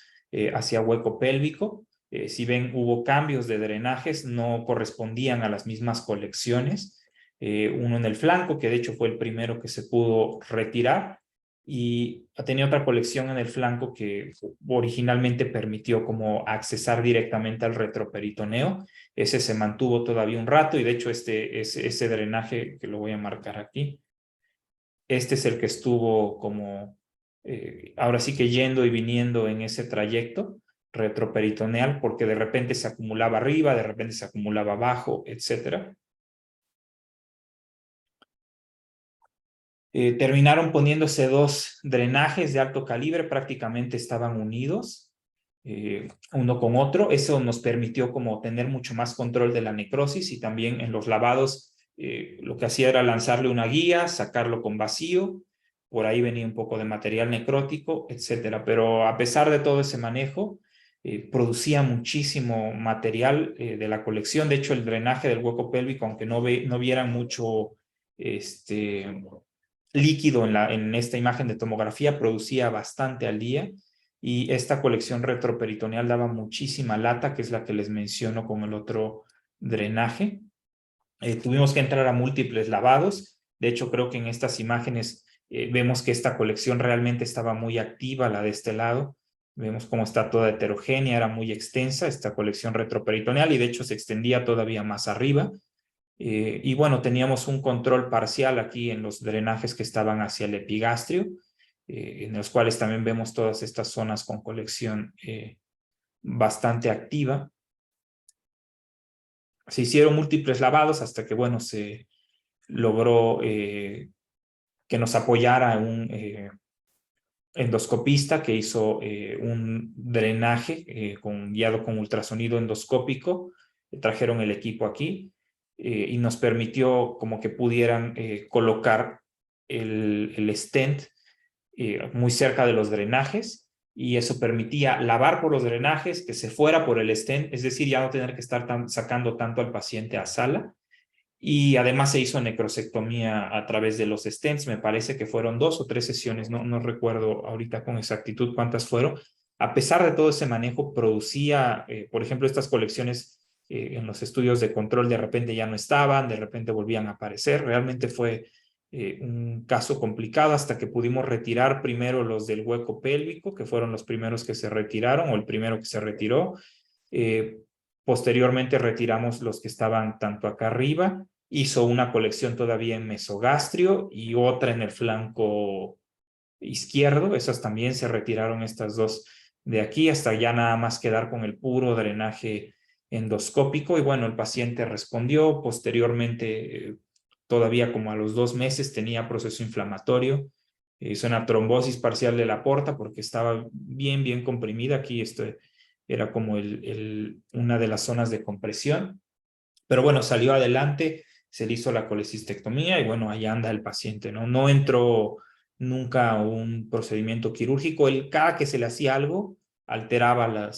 hacia hueco pélvico. Si ven, hubo cambios de drenajes, no correspondían a las mismas colecciones. Uno en el flanco, que de hecho fue el primero que se pudo retirar, y tenía otra colección en el flanco que originalmente permitió como accesar directamente al retroperitoneo. Ese se mantuvo todavía un rato y de hecho ese drenaje que lo voy a marcar aquí, este es el que estuvo como ahora sí que yendo y viniendo en ese trayecto retroperitoneal, porque de repente se acumulaba arriba, de repente se acumulaba abajo, etcétera. Terminaron poniéndose 2 drenajes de alto calibre, prácticamente estaban unidos uno con otro. Eso nos permitió como tener mucho más control de la necrosis y también en los lavados lo que hacía era lanzarle una guía, sacarlo con vacío, por ahí venía un poco de material necrótico, etcétera. Pero a pesar de todo ese manejo, producía muchísimo material de la colección. De hecho, el drenaje del hueco pélvico, aunque no vieran mucho líquido en esta imagen de tomografía, producía bastante al día y esta colección retroperitoneal daba muchísima lata, que es la que les menciono con el otro drenaje. Tuvimos que entrar a múltiples lavados. De hecho, creo que en estas imágenes Vemos que esta colección realmente estaba muy activa, la de este lado. Vemos cómo está toda heterogénea, era muy extensa esta colección retroperitoneal y de hecho se extendía todavía más arriba. Y bueno, teníamos un control parcial aquí en los drenajes que estaban hacia el epigastrio, en los cuales también vemos todas estas zonas con colección bastante activa. Se hicieron múltiples lavados hasta que, bueno, se logró que nos apoyara un endoscopista que hizo un drenaje guiado con ultrasonido endoscópico. Trajeron el equipo aquí y nos permitió como que pudieran colocar el stent muy cerca de los drenajes, y eso permitía lavar por los drenajes, que se fuera por el stent, es decir, ya no tener que estar sacando tanto al paciente a sala. Y además se hizo necrosectomía a través de los stents. Me parece que fueron 2 o 3 sesiones, no recuerdo ahorita con exactitud cuántas fueron. A pesar de todo ese manejo, producía, por ejemplo, estas colecciones en los estudios de control de repente ya no estaban, de repente volvían a aparecer. Realmente fue un caso complicado hasta que pudimos retirar primero los del hueco pélvico, que fueron los primeros que se retiraron, o el primero que se retiró. Posteriormente retiramos los que estaban tanto acá arriba, hizo una colección todavía en mesogastrio y otra en el flanco izquierdo. Esas también se retiraron, estas dos de aquí, hasta ya nada más quedar con el puro drenaje endoscópico. Y bueno, el paciente respondió. Posteriormente, todavía como a los 2 meses, tenía proceso inflamatorio. Hizo una trombosis parcial de la porta porque estaba bien comprimida. Aquí era como una de las zonas de compresión. Pero bueno, salió adelante, se le hizo la colecistectomía y bueno, ahí anda el paciente, ¿no? No entró nunca a un procedimiento quirúrgico. Cada que se le hacía algo, alteraba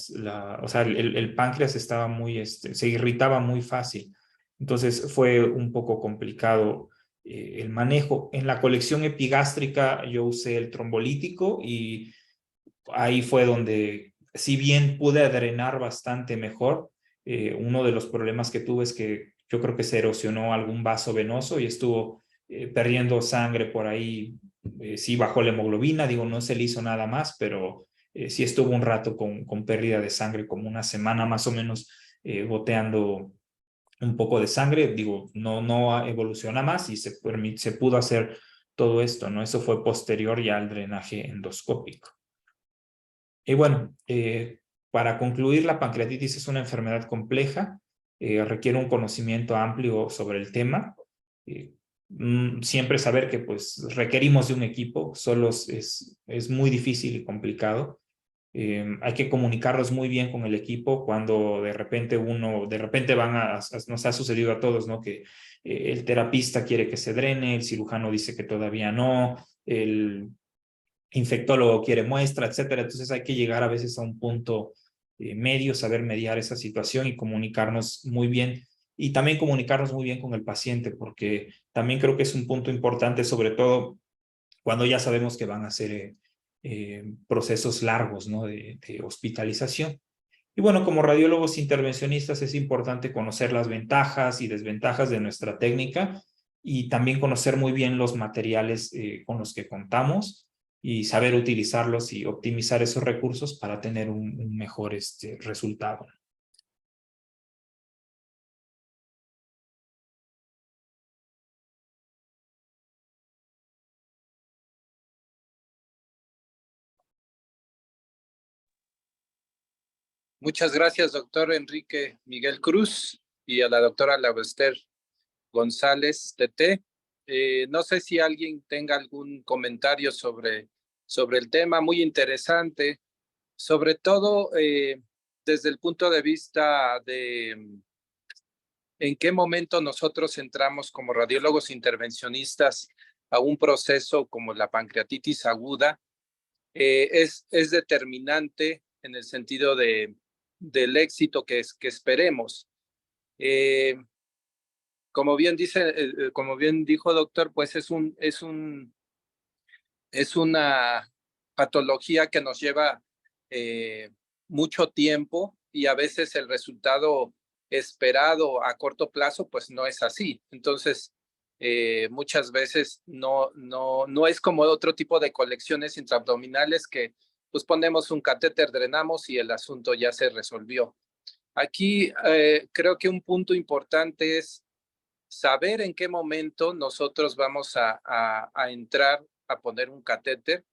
o sea, el páncreas estaba se irritaba muy fácil. Entonces fue un poco complicado el manejo. En la colección epigástrica yo usé el trombolítico y ahí fue donde, si bien pude drenar bastante mejor, uno de los problemas que tuve es que yo creo que se erosionó algún vaso venoso y estuvo perdiendo sangre por ahí. Sí bajó la hemoglobina, digo, no se le hizo nada más, pero sí estuvo un rato con pérdida de sangre, como una semana más o menos, goteando un poco de sangre. Digo, no evoluciona más y se pudo hacer todo esto, ¿no? Eso fue posterior ya al drenaje endoscópico. Y bueno, para concluir, la pancreatitis es una enfermedad compleja, requiere un conocimiento amplio sobre el tema. Siempre saber que pues requerimos de un equipo, solos es muy difícil y complicado. Hay que comunicarnos muy bien con el equipo cuando de repente nos ha sucedido a todos, ¿no? Que el terapista quiere que se drene, el cirujano dice que todavía no, el infectólogo quiere muestra, etcétera. Entonces hay que llegar a veces a un punto medio, saber mediar esa situación y comunicarnos muy bien. Y también comunicarnos muy bien con el paciente, porque también creo que es un punto importante, sobre todo cuando ya sabemos que van a ser procesos largos, ¿no? de hospitalización. Y bueno, como radiólogos intervencionistas es importante conocer las ventajas y desventajas de nuestra técnica y también conocer muy bien los materiales con los que contamos y saber utilizarlos y optimizar esos recursos para tener un mejor resultado. Muchas gracias, doctor Enrique Miguel Cruz, y a la doctora Laura Ester González TT. No sé si alguien tenga algún comentario sobre el tema, muy interesante, sobre todo desde el punto de vista de en qué momento nosotros entramos como radiólogos intervencionistas a un proceso como la pancreatitis aguda. Es determinante en el sentido del éxito que esperemos. Como bien dijo doctor, pues es una patología que nos lleva mucho tiempo y a veces el resultado esperado a corto plazo pues no es así. Entonces muchas veces no es como otro tipo de colecciones intraabdominales que pues ponemos un catéter, drenamos y el asunto ya se resolvió. Aquí creo que un punto importante es saber en qué momento nosotros vamos a entrar a poner un catéter,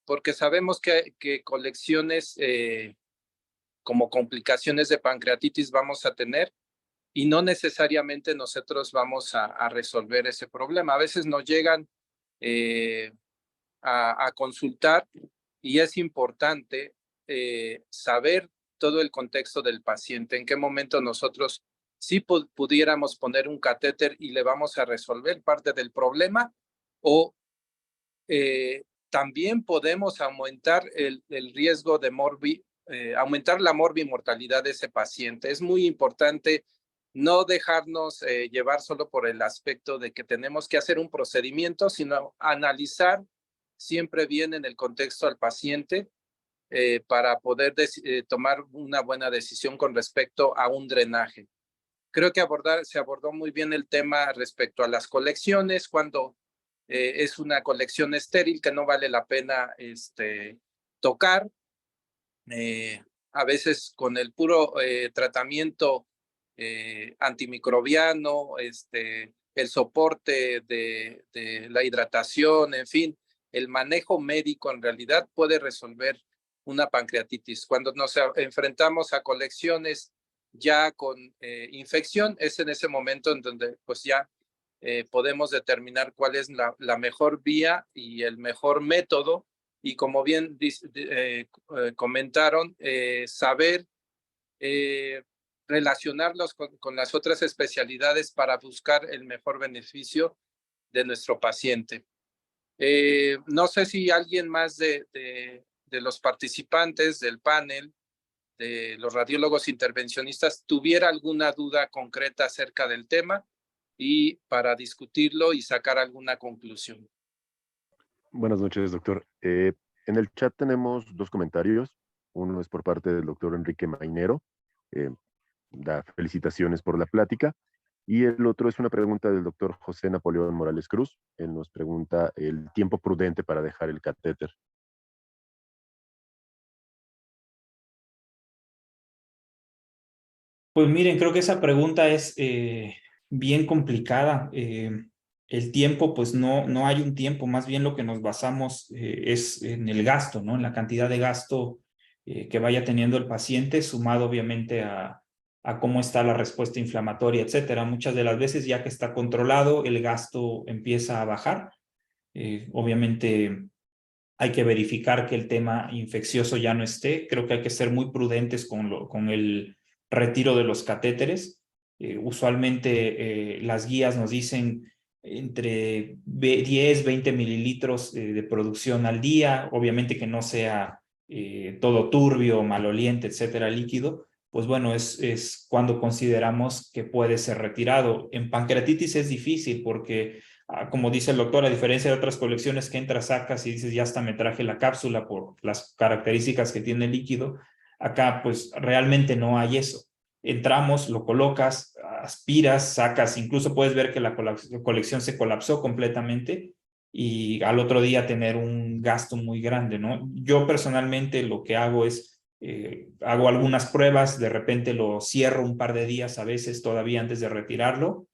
porque sabemos que colecciones como complicaciones de pancreatitis vamos a tener y no necesariamente nosotros vamos a resolver ese problema. A veces nos llegan a consultar y es importante saber todo el contexto del paciente, en qué momento nosotros sí pudiéramos poner un catéter y le vamos a resolver parte del problema, o también podemos aumentar el riesgo de aumentar la morbimortalidad de ese paciente. Es muy importante no dejarnos llevar solo por el aspecto de que tenemos que hacer un procedimiento, sino analizar siempre bien en el contexto al paciente para poder tomar una buena decisión con respecto a un drenaje. Creo que se abordó muy bien el tema respecto a las colecciones, cuando es una colección estéril que no vale la pena tocar. A veces con el puro tratamiento antimicrobiano, el soporte de la hidratación, en fin, el manejo médico en realidad puede resolver una pancreatitis. Cuando nos enfrentamos a colecciones ya con infección, es en ese momento en donde pues ya podemos determinar cuál es la mejor vía y el mejor método. Y como bien comentaron, saber relacionarlos con las otras especialidades para buscar el mejor beneficio de nuestro paciente. No sé si alguien más de los participantes del panel, de los radiólogos intervencionistas, tuviera alguna duda concreta acerca del tema y para discutirlo y sacar alguna conclusión. Buenas noches, doctor. En el chat tenemos dos comentarios. Uno es por parte del doctor Enrique Mainero. Da felicitaciones por la plática. Y el otro es una pregunta del doctor José Napoleón Morales Cruz. Él nos pregunta el tiempo prudente para dejar el catéter. Pues miren, creo que esa pregunta es bien complicada. El tiempo, pues no hay un tiempo, más bien lo que nos basamos es en el gasto, ¿no? En la cantidad de gasto que vaya teniendo el paciente, sumado obviamente a cómo está la respuesta inflamatoria, etcétera. Muchas de las veces, ya que está controlado, el gasto empieza a bajar. Obviamente hay que verificar que el tema infeccioso ya no esté. Creo que hay que ser muy prudentes con el retiro de los catéteres. Usualmente las guías nos dicen entre 10, 20 mililitros de producción al día, obviamente que no sea todo turbio, maloliente, etcétera, líquido. Pues bueno, es cuando consideramos que puede ser retirado. En pancreatitis es difícil porque, como dice el doctor, a diferencia de otras colecciones que entras, sacas y dices, ya hasta me traje la cápsula por las características que tiene el líquido, acá pues realmente no hay eso. Entramos, lo colocas, aspiras, sacas, incluso puedes ver que la colección se colapsó completamente y al otro día tener un gasto muy grande, ¿no? Yo personalmente lo que hago es, hago algunas pruebas, de repente lo cierro un par de días a veces todavía antes de retirarlo,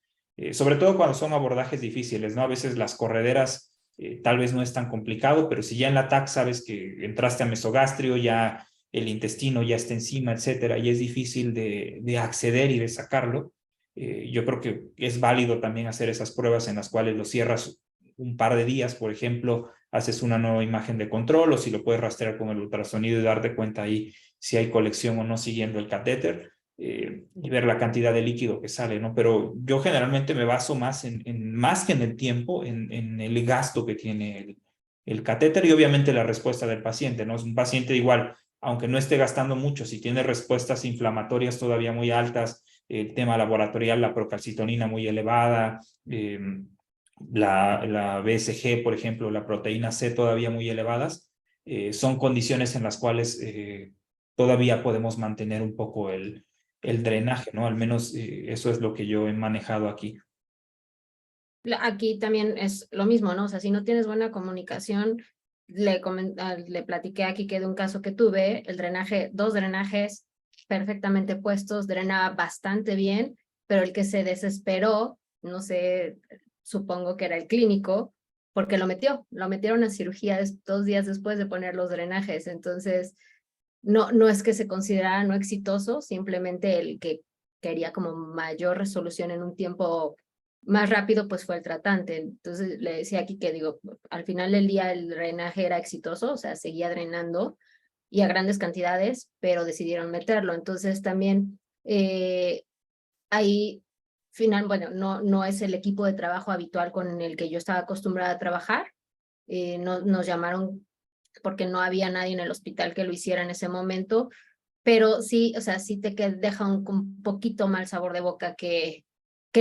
sobre todo cuando son abordajes difíciles, ¿no? A veces las correderas tal vez no es tan complicado, pero si ya en la TAC sabes que entraste a mesogastrio, ya el intestino ya está encima, etcétera, y es difícil de acceder y de sacarlo, yo creo que es válido también hacer esas pruebas en las cuales lo cierras un par de días, por ejemplo, haces una nueva imagen de control o si lo puedes rastrear con el ultrasonido y darte cuenta ahí si hay colección o no siguiendo el catéter. Y ver la cantidad de líquido que sale, ¿no? Pero yo generalmente me baso más más que en el tiempo, en el gasto que tiene el catéter y obviamente la respuesta del paciente, ¿no? Es un paciente igual, aunque no esté gastando mucho, si tiene respuestas inflamatorias todavía muy altas, el tema laboratorial, la procalcitonina muy elevada, la BSG, por ejemplo, la proteína C todavía muy elevadas, son condiciones en las cuales todavía podemos mantener un poco el drenaje, ¿no? Al menos eso es lo que yo he manejado aquí. Aquí también es lo mismo, ¿no? O sea, si no tienes buena comunicación, le platiqué aquí que de un caso que tuve, el drenaje, 2 drenajes perfectamente puestos, drenaba bastante bien, pero el que se desesperó, no sé, supongo que era el clínico, porque lo metieron a cirugía 2 días después de poner los drenajes. Entonces, no es que se considerara no exitoso, simplemente el que quería como mayor resolución en un tiempo más rápido, pues fue el tratante. Entonces le decía aquí que digo, al final del día el drenaje era exitoso, o sea, seguía drenando y a grandes cantidades, pero decidieron meterlo. Entonces también ahí, bueno, no es el equipo de trabajo habitual con el que yo estaba acostumbrada a trabajar. Nos llamaron porque no había nadie en el hospital que lo hiciera en ese momento, pero sí, o sea, sí deja un poquito mal sabor de boca que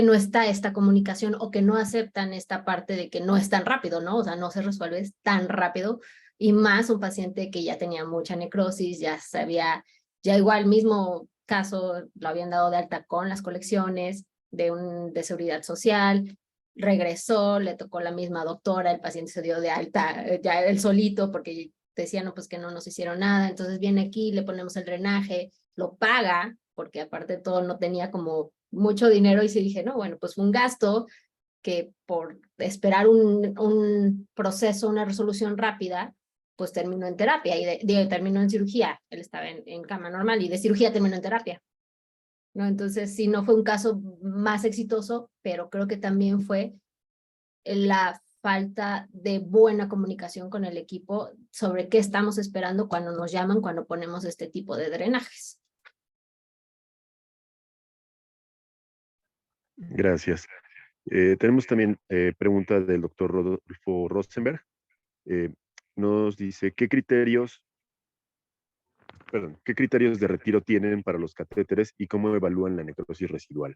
no está esta comunicación o que no aceptan esta parte de que no es tan rápido, ¿no? O sea, no se resuelve tan rápido y más un paciente que ya tenía mucha necrosis, ya sabía, ya igual mismo caso lo habían dado de alta con las colecciones de seguridad social, regresó, le tocó la misma doctora, el paciente se dio de alta ya él solito porque decían, no, pues que no nos hicieron nada, entonces viene aquí, le ponemos el drenaje, lo paga, porque aparte de todo no tenía como mucho dinero y se dije, no, bueno, pues fue un gasto que por esperar un proceso, una resolución rápida, pues terminó en terapia y terminó en cirugía. Él estaba en cama normal y de cirugía terminó en terapia, ¿no? Entonces, sí, no fue un caso más exitoso, pero creo que también fue la falta de buena comunicación con el equipo sobre qué estamos esperando cuando nos llaman, cuando ponemos este tipo de drenajes. Gracias. Tenemos también pregunta del doctor Rodolfo Rosenberg. Eh, Nos dice, ¿qué criterios de retiro tienen para los catéteres y cómo evalúan la necrosis residual?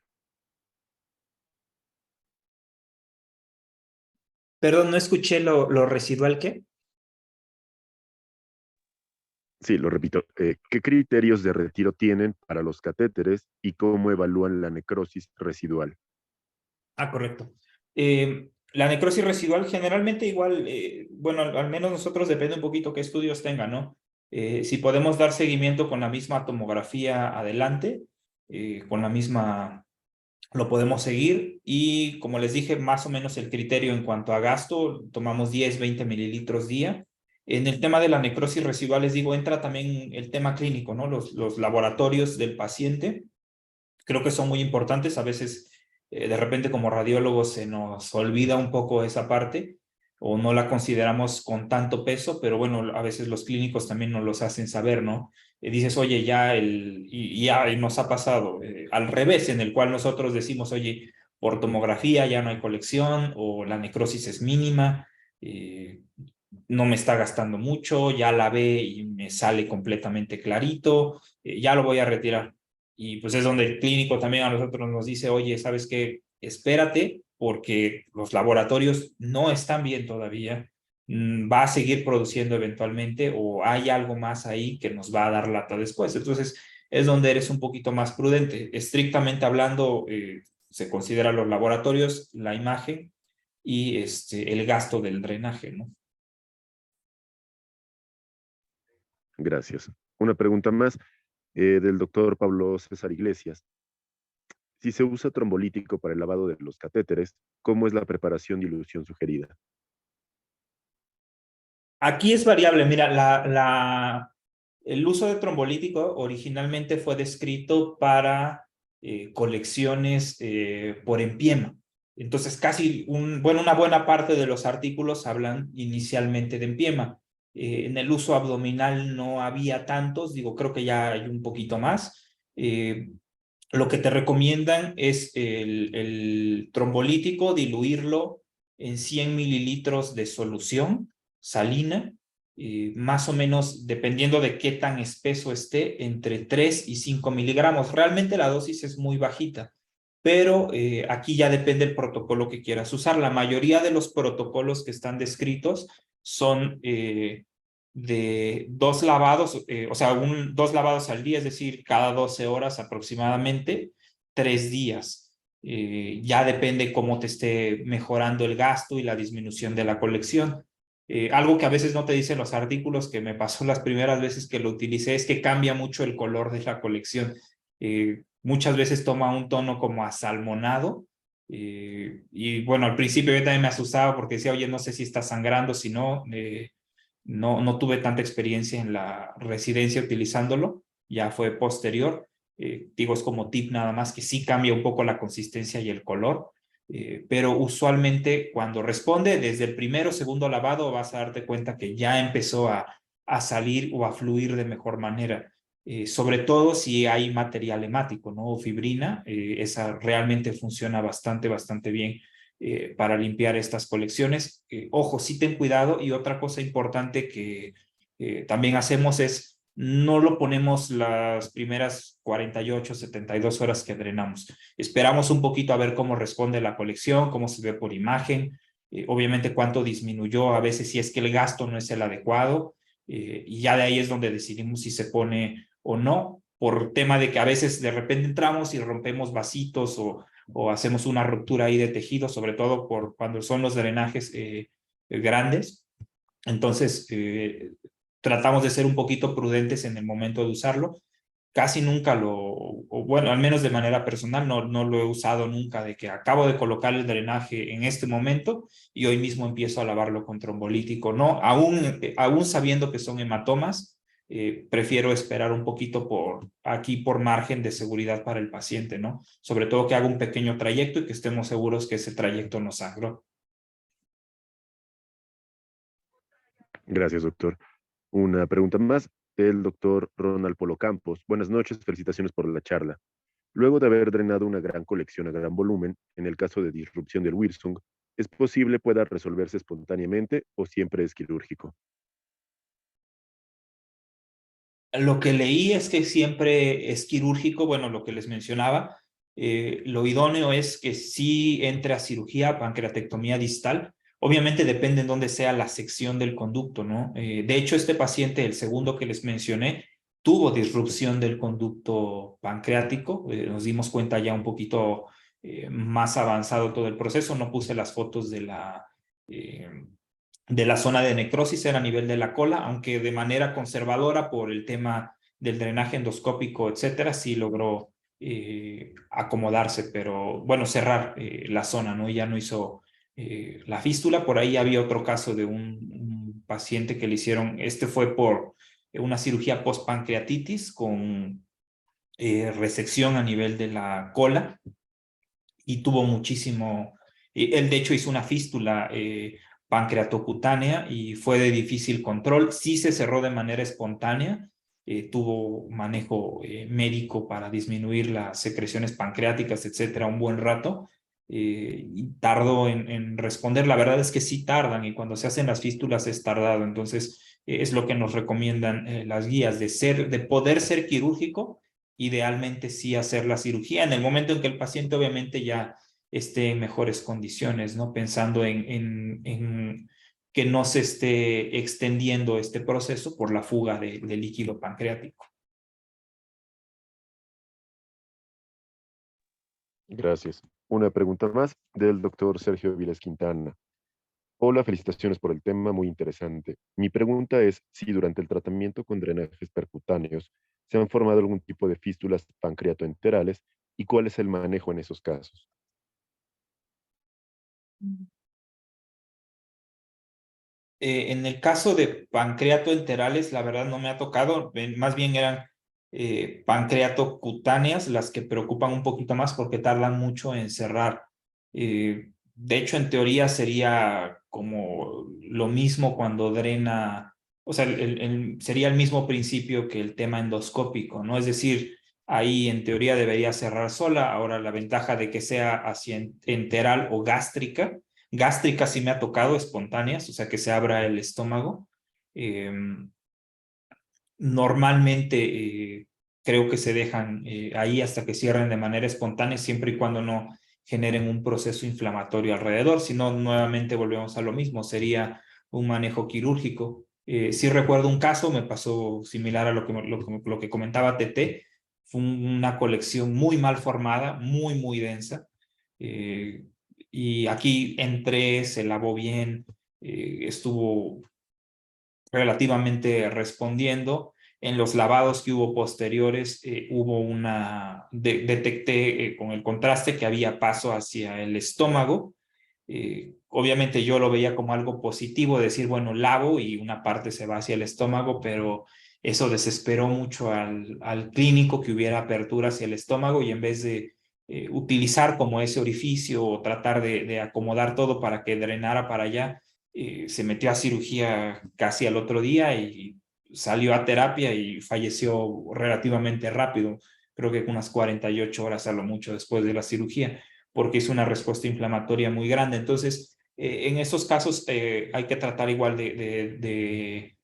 Perdón, no escuché lo residual, ¿qué? Sí, lo repito. ¿Qué criterios de retiro tienen para los catéteres y cómo evalúan la necrosis residual? Ah, correcto. La necrosis residual generalmente igual, bueno, al menos nosotros depende un poquito qué estudios tengan, ¿no? Si podemos dar seguimiento con la misma tomografía adelante, con la misma, lo podemos seguir y como les dije, más o menos el criterio en cuanto a gasto, tomamos 10, 20 mililitros día. En el tema de la necrosis residual, les digo, entra también el tema clínico, ¿no? Los laboratorios del paciente creo que son muy importantes. A veces, de repente, como radiólogos se nos olvida un poco esa parte o no la consideramos con tanto peso, pero bueno, a veces los clínicos también nos los hacen saber, ¿no? Dices, oye, y nos ha pasado al revés, en el cual nosotros decimos, oye, por tomografía ya no hay colección o la necrosis es mínima, no me está gastando mucho, ya la ve y me sale completamente clarito, ya lo voy a retirar. Y pues es donde el clínico también a nosotros nos dice, oye, ¿sabes qué? Espérate porque los laboratorios no están bien todavía, va a seguir produciendo eventualmente o hay algo más ahí que nos va a dar lata después. Entonces es donde eres un poquito más prudente. Estrictamente hablando, se consideran los laboratorios, la imagen y el gasto del drenaje, ¿no? Gracias. Una pregunta más del doctor Pablo César Iglesias. Si se usa trombolítico para el lavado de los catéteres, ¿cómo es la preparación de dilución sugerida? Aquí es variable. Mira, el uso de trombolítico originalmente fue descrito para colecciones por empiema. Entonces, una buena parte de los artículos hablan inicialmente de empiema. En el uso abdominal no había tantos, digo, creo que ya hay un poquito más. Lo que te recomiendan es el trombolítico, diluirlo en 100 mililitros de solución salina, más o menos, dependiendo de qué tan espeso esté, entre 3 y 5 miligramos. Realmente la dosis es muy bajita, pero aquí ya depende del protocolo que quieras usar. La mayoría de los protocolos que están descritos son de 2 lavados, o sea, 2 lavados al día, es decir, cada 12 horas aproximadamente, 3 días. Ya depende cómo te esté mejorando el gasto y la disminución de la colección. Algo que a veces no te dicen los artículos, que me pasó las primeras veces que lo utilicé, es que cambia mucho el color de la colección. Muchas veces toma un tono como asalmonado. Y bueno, al principio yo también me asustaba porque decía, oye, no sé si está sangrando, si no, no tuve tanta experiencia en la residencia utilizándolo, ya fue posterior. Digo, es como tip nada más, que sí cambia un poco la consistencia y el color. Pero usualmente cuando responde desde el primero o segundo lavado vas a darte cuenta que ya empezó a salir o a fluir de mejor manera. Sobre todo si hay material hemático, ¿no? O fibrina, esa realmente funciona bastante bien para limpiar estas colecciones. Ojo, sí ten cuidado, y otra cosa importante que también hacemos es no lo ponemos las primeras 48, 72 horas que drenamos. Esperamos un poquito a ver cómo responde la colección, cómo se ve por imagen, obviamente cuánto disminuyó, a veces si es que el gasto no es el adecuado, y ya de ahí es donde decidimos si se pone o no, por tema de que a veces de repente entramos y rompemos vasitos o hacemos una ruptura ahí de tejido, sobre todo por cuando son los drenajes grandes. Entonces, tratamos de ser un poquito prudentes en el momento de usarlo. Casi nunca o bueno, al menos de manera personal, no lo he usado nunca, de que acabo de colocar el drenaje en este momento y hoy mismo empiezo a lavarlo con trombolítico. No, aún sabiendo que son hematomas, prefiero esperar un poquito por margen de seguridad para el paciente, ¿no? Sobre todo que haga un pequeño trayecto y que estemos seguros que ese trayecto no sangró. Gracias, doctor. Una pregunta más del doctor Ronald Polo Campos. Buenas noches, felicitaciones por la charla. Luego de haber drenado una gran colección a gran volumen, en el caso de disrupción del Wirsung, ¿es posible pueda resolverse espontáneamente o siempre es quirúrgico? Lo que leí es que siempre es quirúrgico, bueno, lo que les mencionaba. Lo idóneo es que sí entre a cirugía, pancreatectomía distal. Obviamente depende en dónde sea la sección del conducto, ¿no? De hecho, este paciente, el segundo que les mencioné, tuvo disrupción del conducto pancreático. Nos dimos cuenta ya un poquito más avanzado todo el proceso. No puse las fotos de la zona de necrosis, era a nivel de la cola, aunque de manera conservadora por el tema del drenaje endoscópico, etcétera, sí logró acomodarse, pero bueno, cerrar la zona, ¿no? Y ya no hizo la fístula. Por ahí había otro caso de un paciente que le hicieron, fue por una cirugía post-pancreatitis con resección a nivel de la cola, y tuvo muchísimo, él de hecho hizo una fístula pancreatocutánea y fue de difícil control. Sí se cerró de manera espontánea, tuvo manejo médico para disminuir las secreciones pancreáticas, etcétera, un buen rato, y tardó en responder. La verdad es que sí tardan, y cuando se hacen las fístulas es tardado. Entonces es lo que nos recomiendan las guías, de poder ser quirúrgico, idealmente sí hacer la cirugía en el momento en que el paciente obviamente ya esté en mejores condiciones, ¿no? Pensando en que no se esté extendiendo este proceso por la fuga de líquido pancreático. Gracias. Una pregunta más del doctor Sergio Viles Quintana. Hola, felicitaciones por el tema, muy interesante. Mi pregunta es si durante el tratamiento con drenajes percutáneos se han formado algún tipo de fístulas pancreatoenterales y cuál es el manejo en esos casos. En el caso de pancreatoenterales, la verdad no me ha tocado, más bien eran pancreatocutáneas las que preocupan un poquito más porque tardan mucho en cerrar. De hecho, en teoría sería como lo mismo cuando drena, o sea, sería el mismo principio que el tema endoscópico, ¿no? Es decir, ahí en teoría debería cerrar sola. Ahora, la ventaja de que sea hacia enteral o gástrica sí me ha tocado espontáneas, o sea, que se abra el estómago. Normalmente creo que se dejan ahí hasta que cierren de manera espontánea, siempre y cuando no generen un proceso inflamatorio alrededor. Si no, nuevamente volvemos a lo mismo, sería un manejo quirúrgico. Sí recuerdo un caso, me pasó similar a lo que comentaba Tete. Fue una colección muy mal formada, muy densa. Y aquí entré, se lavó bien, estuvo relativamente respondiendo. En los lavados que hubo posteriores, hubo detecté con el contraste que había paso hacia el estómago. Obviamente yo lo veía como algo positivo, decir, bueno, lavo y una parte se va hacia el estómago, pero eso desesperó mucho al clínico que hubiera apertura hacia el estómago y en vez de utilizar como ese orificio o tratar de acomodar todo para que drenara para allá, se metió a cirugía casi al otro día y salió a terapia y falleció relativamente rápido, creo que unas 48 horas a lo mucho después de la cirugía, porque es una respuesta inflamatoria muy grande. Entonces, en esos casos hay que tratar igual de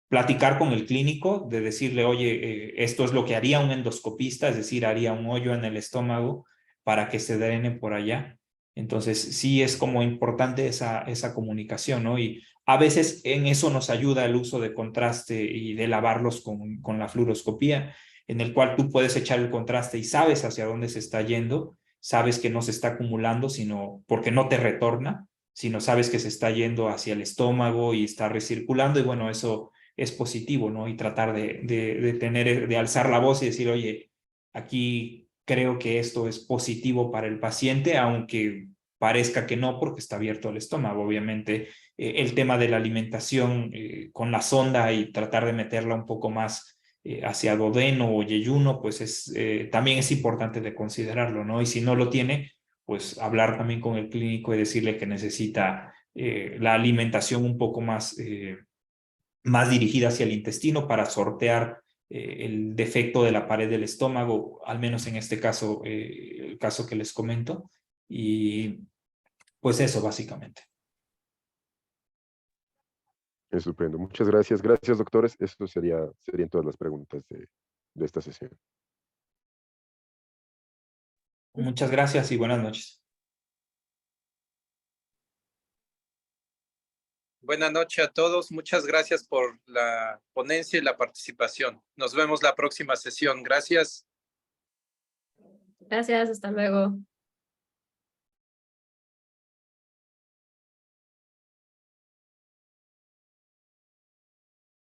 platicar con el clínico, de decirle, oye, esto es lo que haría un endoscopista, es decir, haría un hoyo en el estómago para que se drene por allá. Entonces, sí es como importante esa comunicación, ¿no? Y a veces en eso nos ayuda el uso de contraste y de lavarlos con la fluoroscopía, en el cual tú puedes echar el contraste y sabes hacia dónde se está yendo, sabes que no se está acumulando, sino porque no te retorna, sino sabes que se está yendo hacia el estómago y está recirculando, y bueno, eso es positivo, ¿no? Y tratar de alzar la voz y decir, oye, aquí creo que esto es positivo para el paciente, aunque parezca que no, porque está abierto el estómago. Obviamente, el tema de la alimentación con la sonda y tratar de meterla un poco más hacia duodeno o yeyuno, pues también es importante de considerarlo, ¿no? Y si no lo tiene, pues hablar también con el clínico y decirle que necesita la alimentación un poco más dirigida hacia el intestino para sortear el defecto de la pared del estómago, al menos en este caso, el caso que les comento. Y pues eso, básicamente. Estupendo. Muchas gracias. Gracias, doctores. Esto serían todas las preguntas de esta sesión. Muchas gracias y buenas noches. Buenas noches a todos. Muchas gracias por la ponencia y la participación. Nos vemos la próxima sesión. Gracias. Gracias, hasta luego.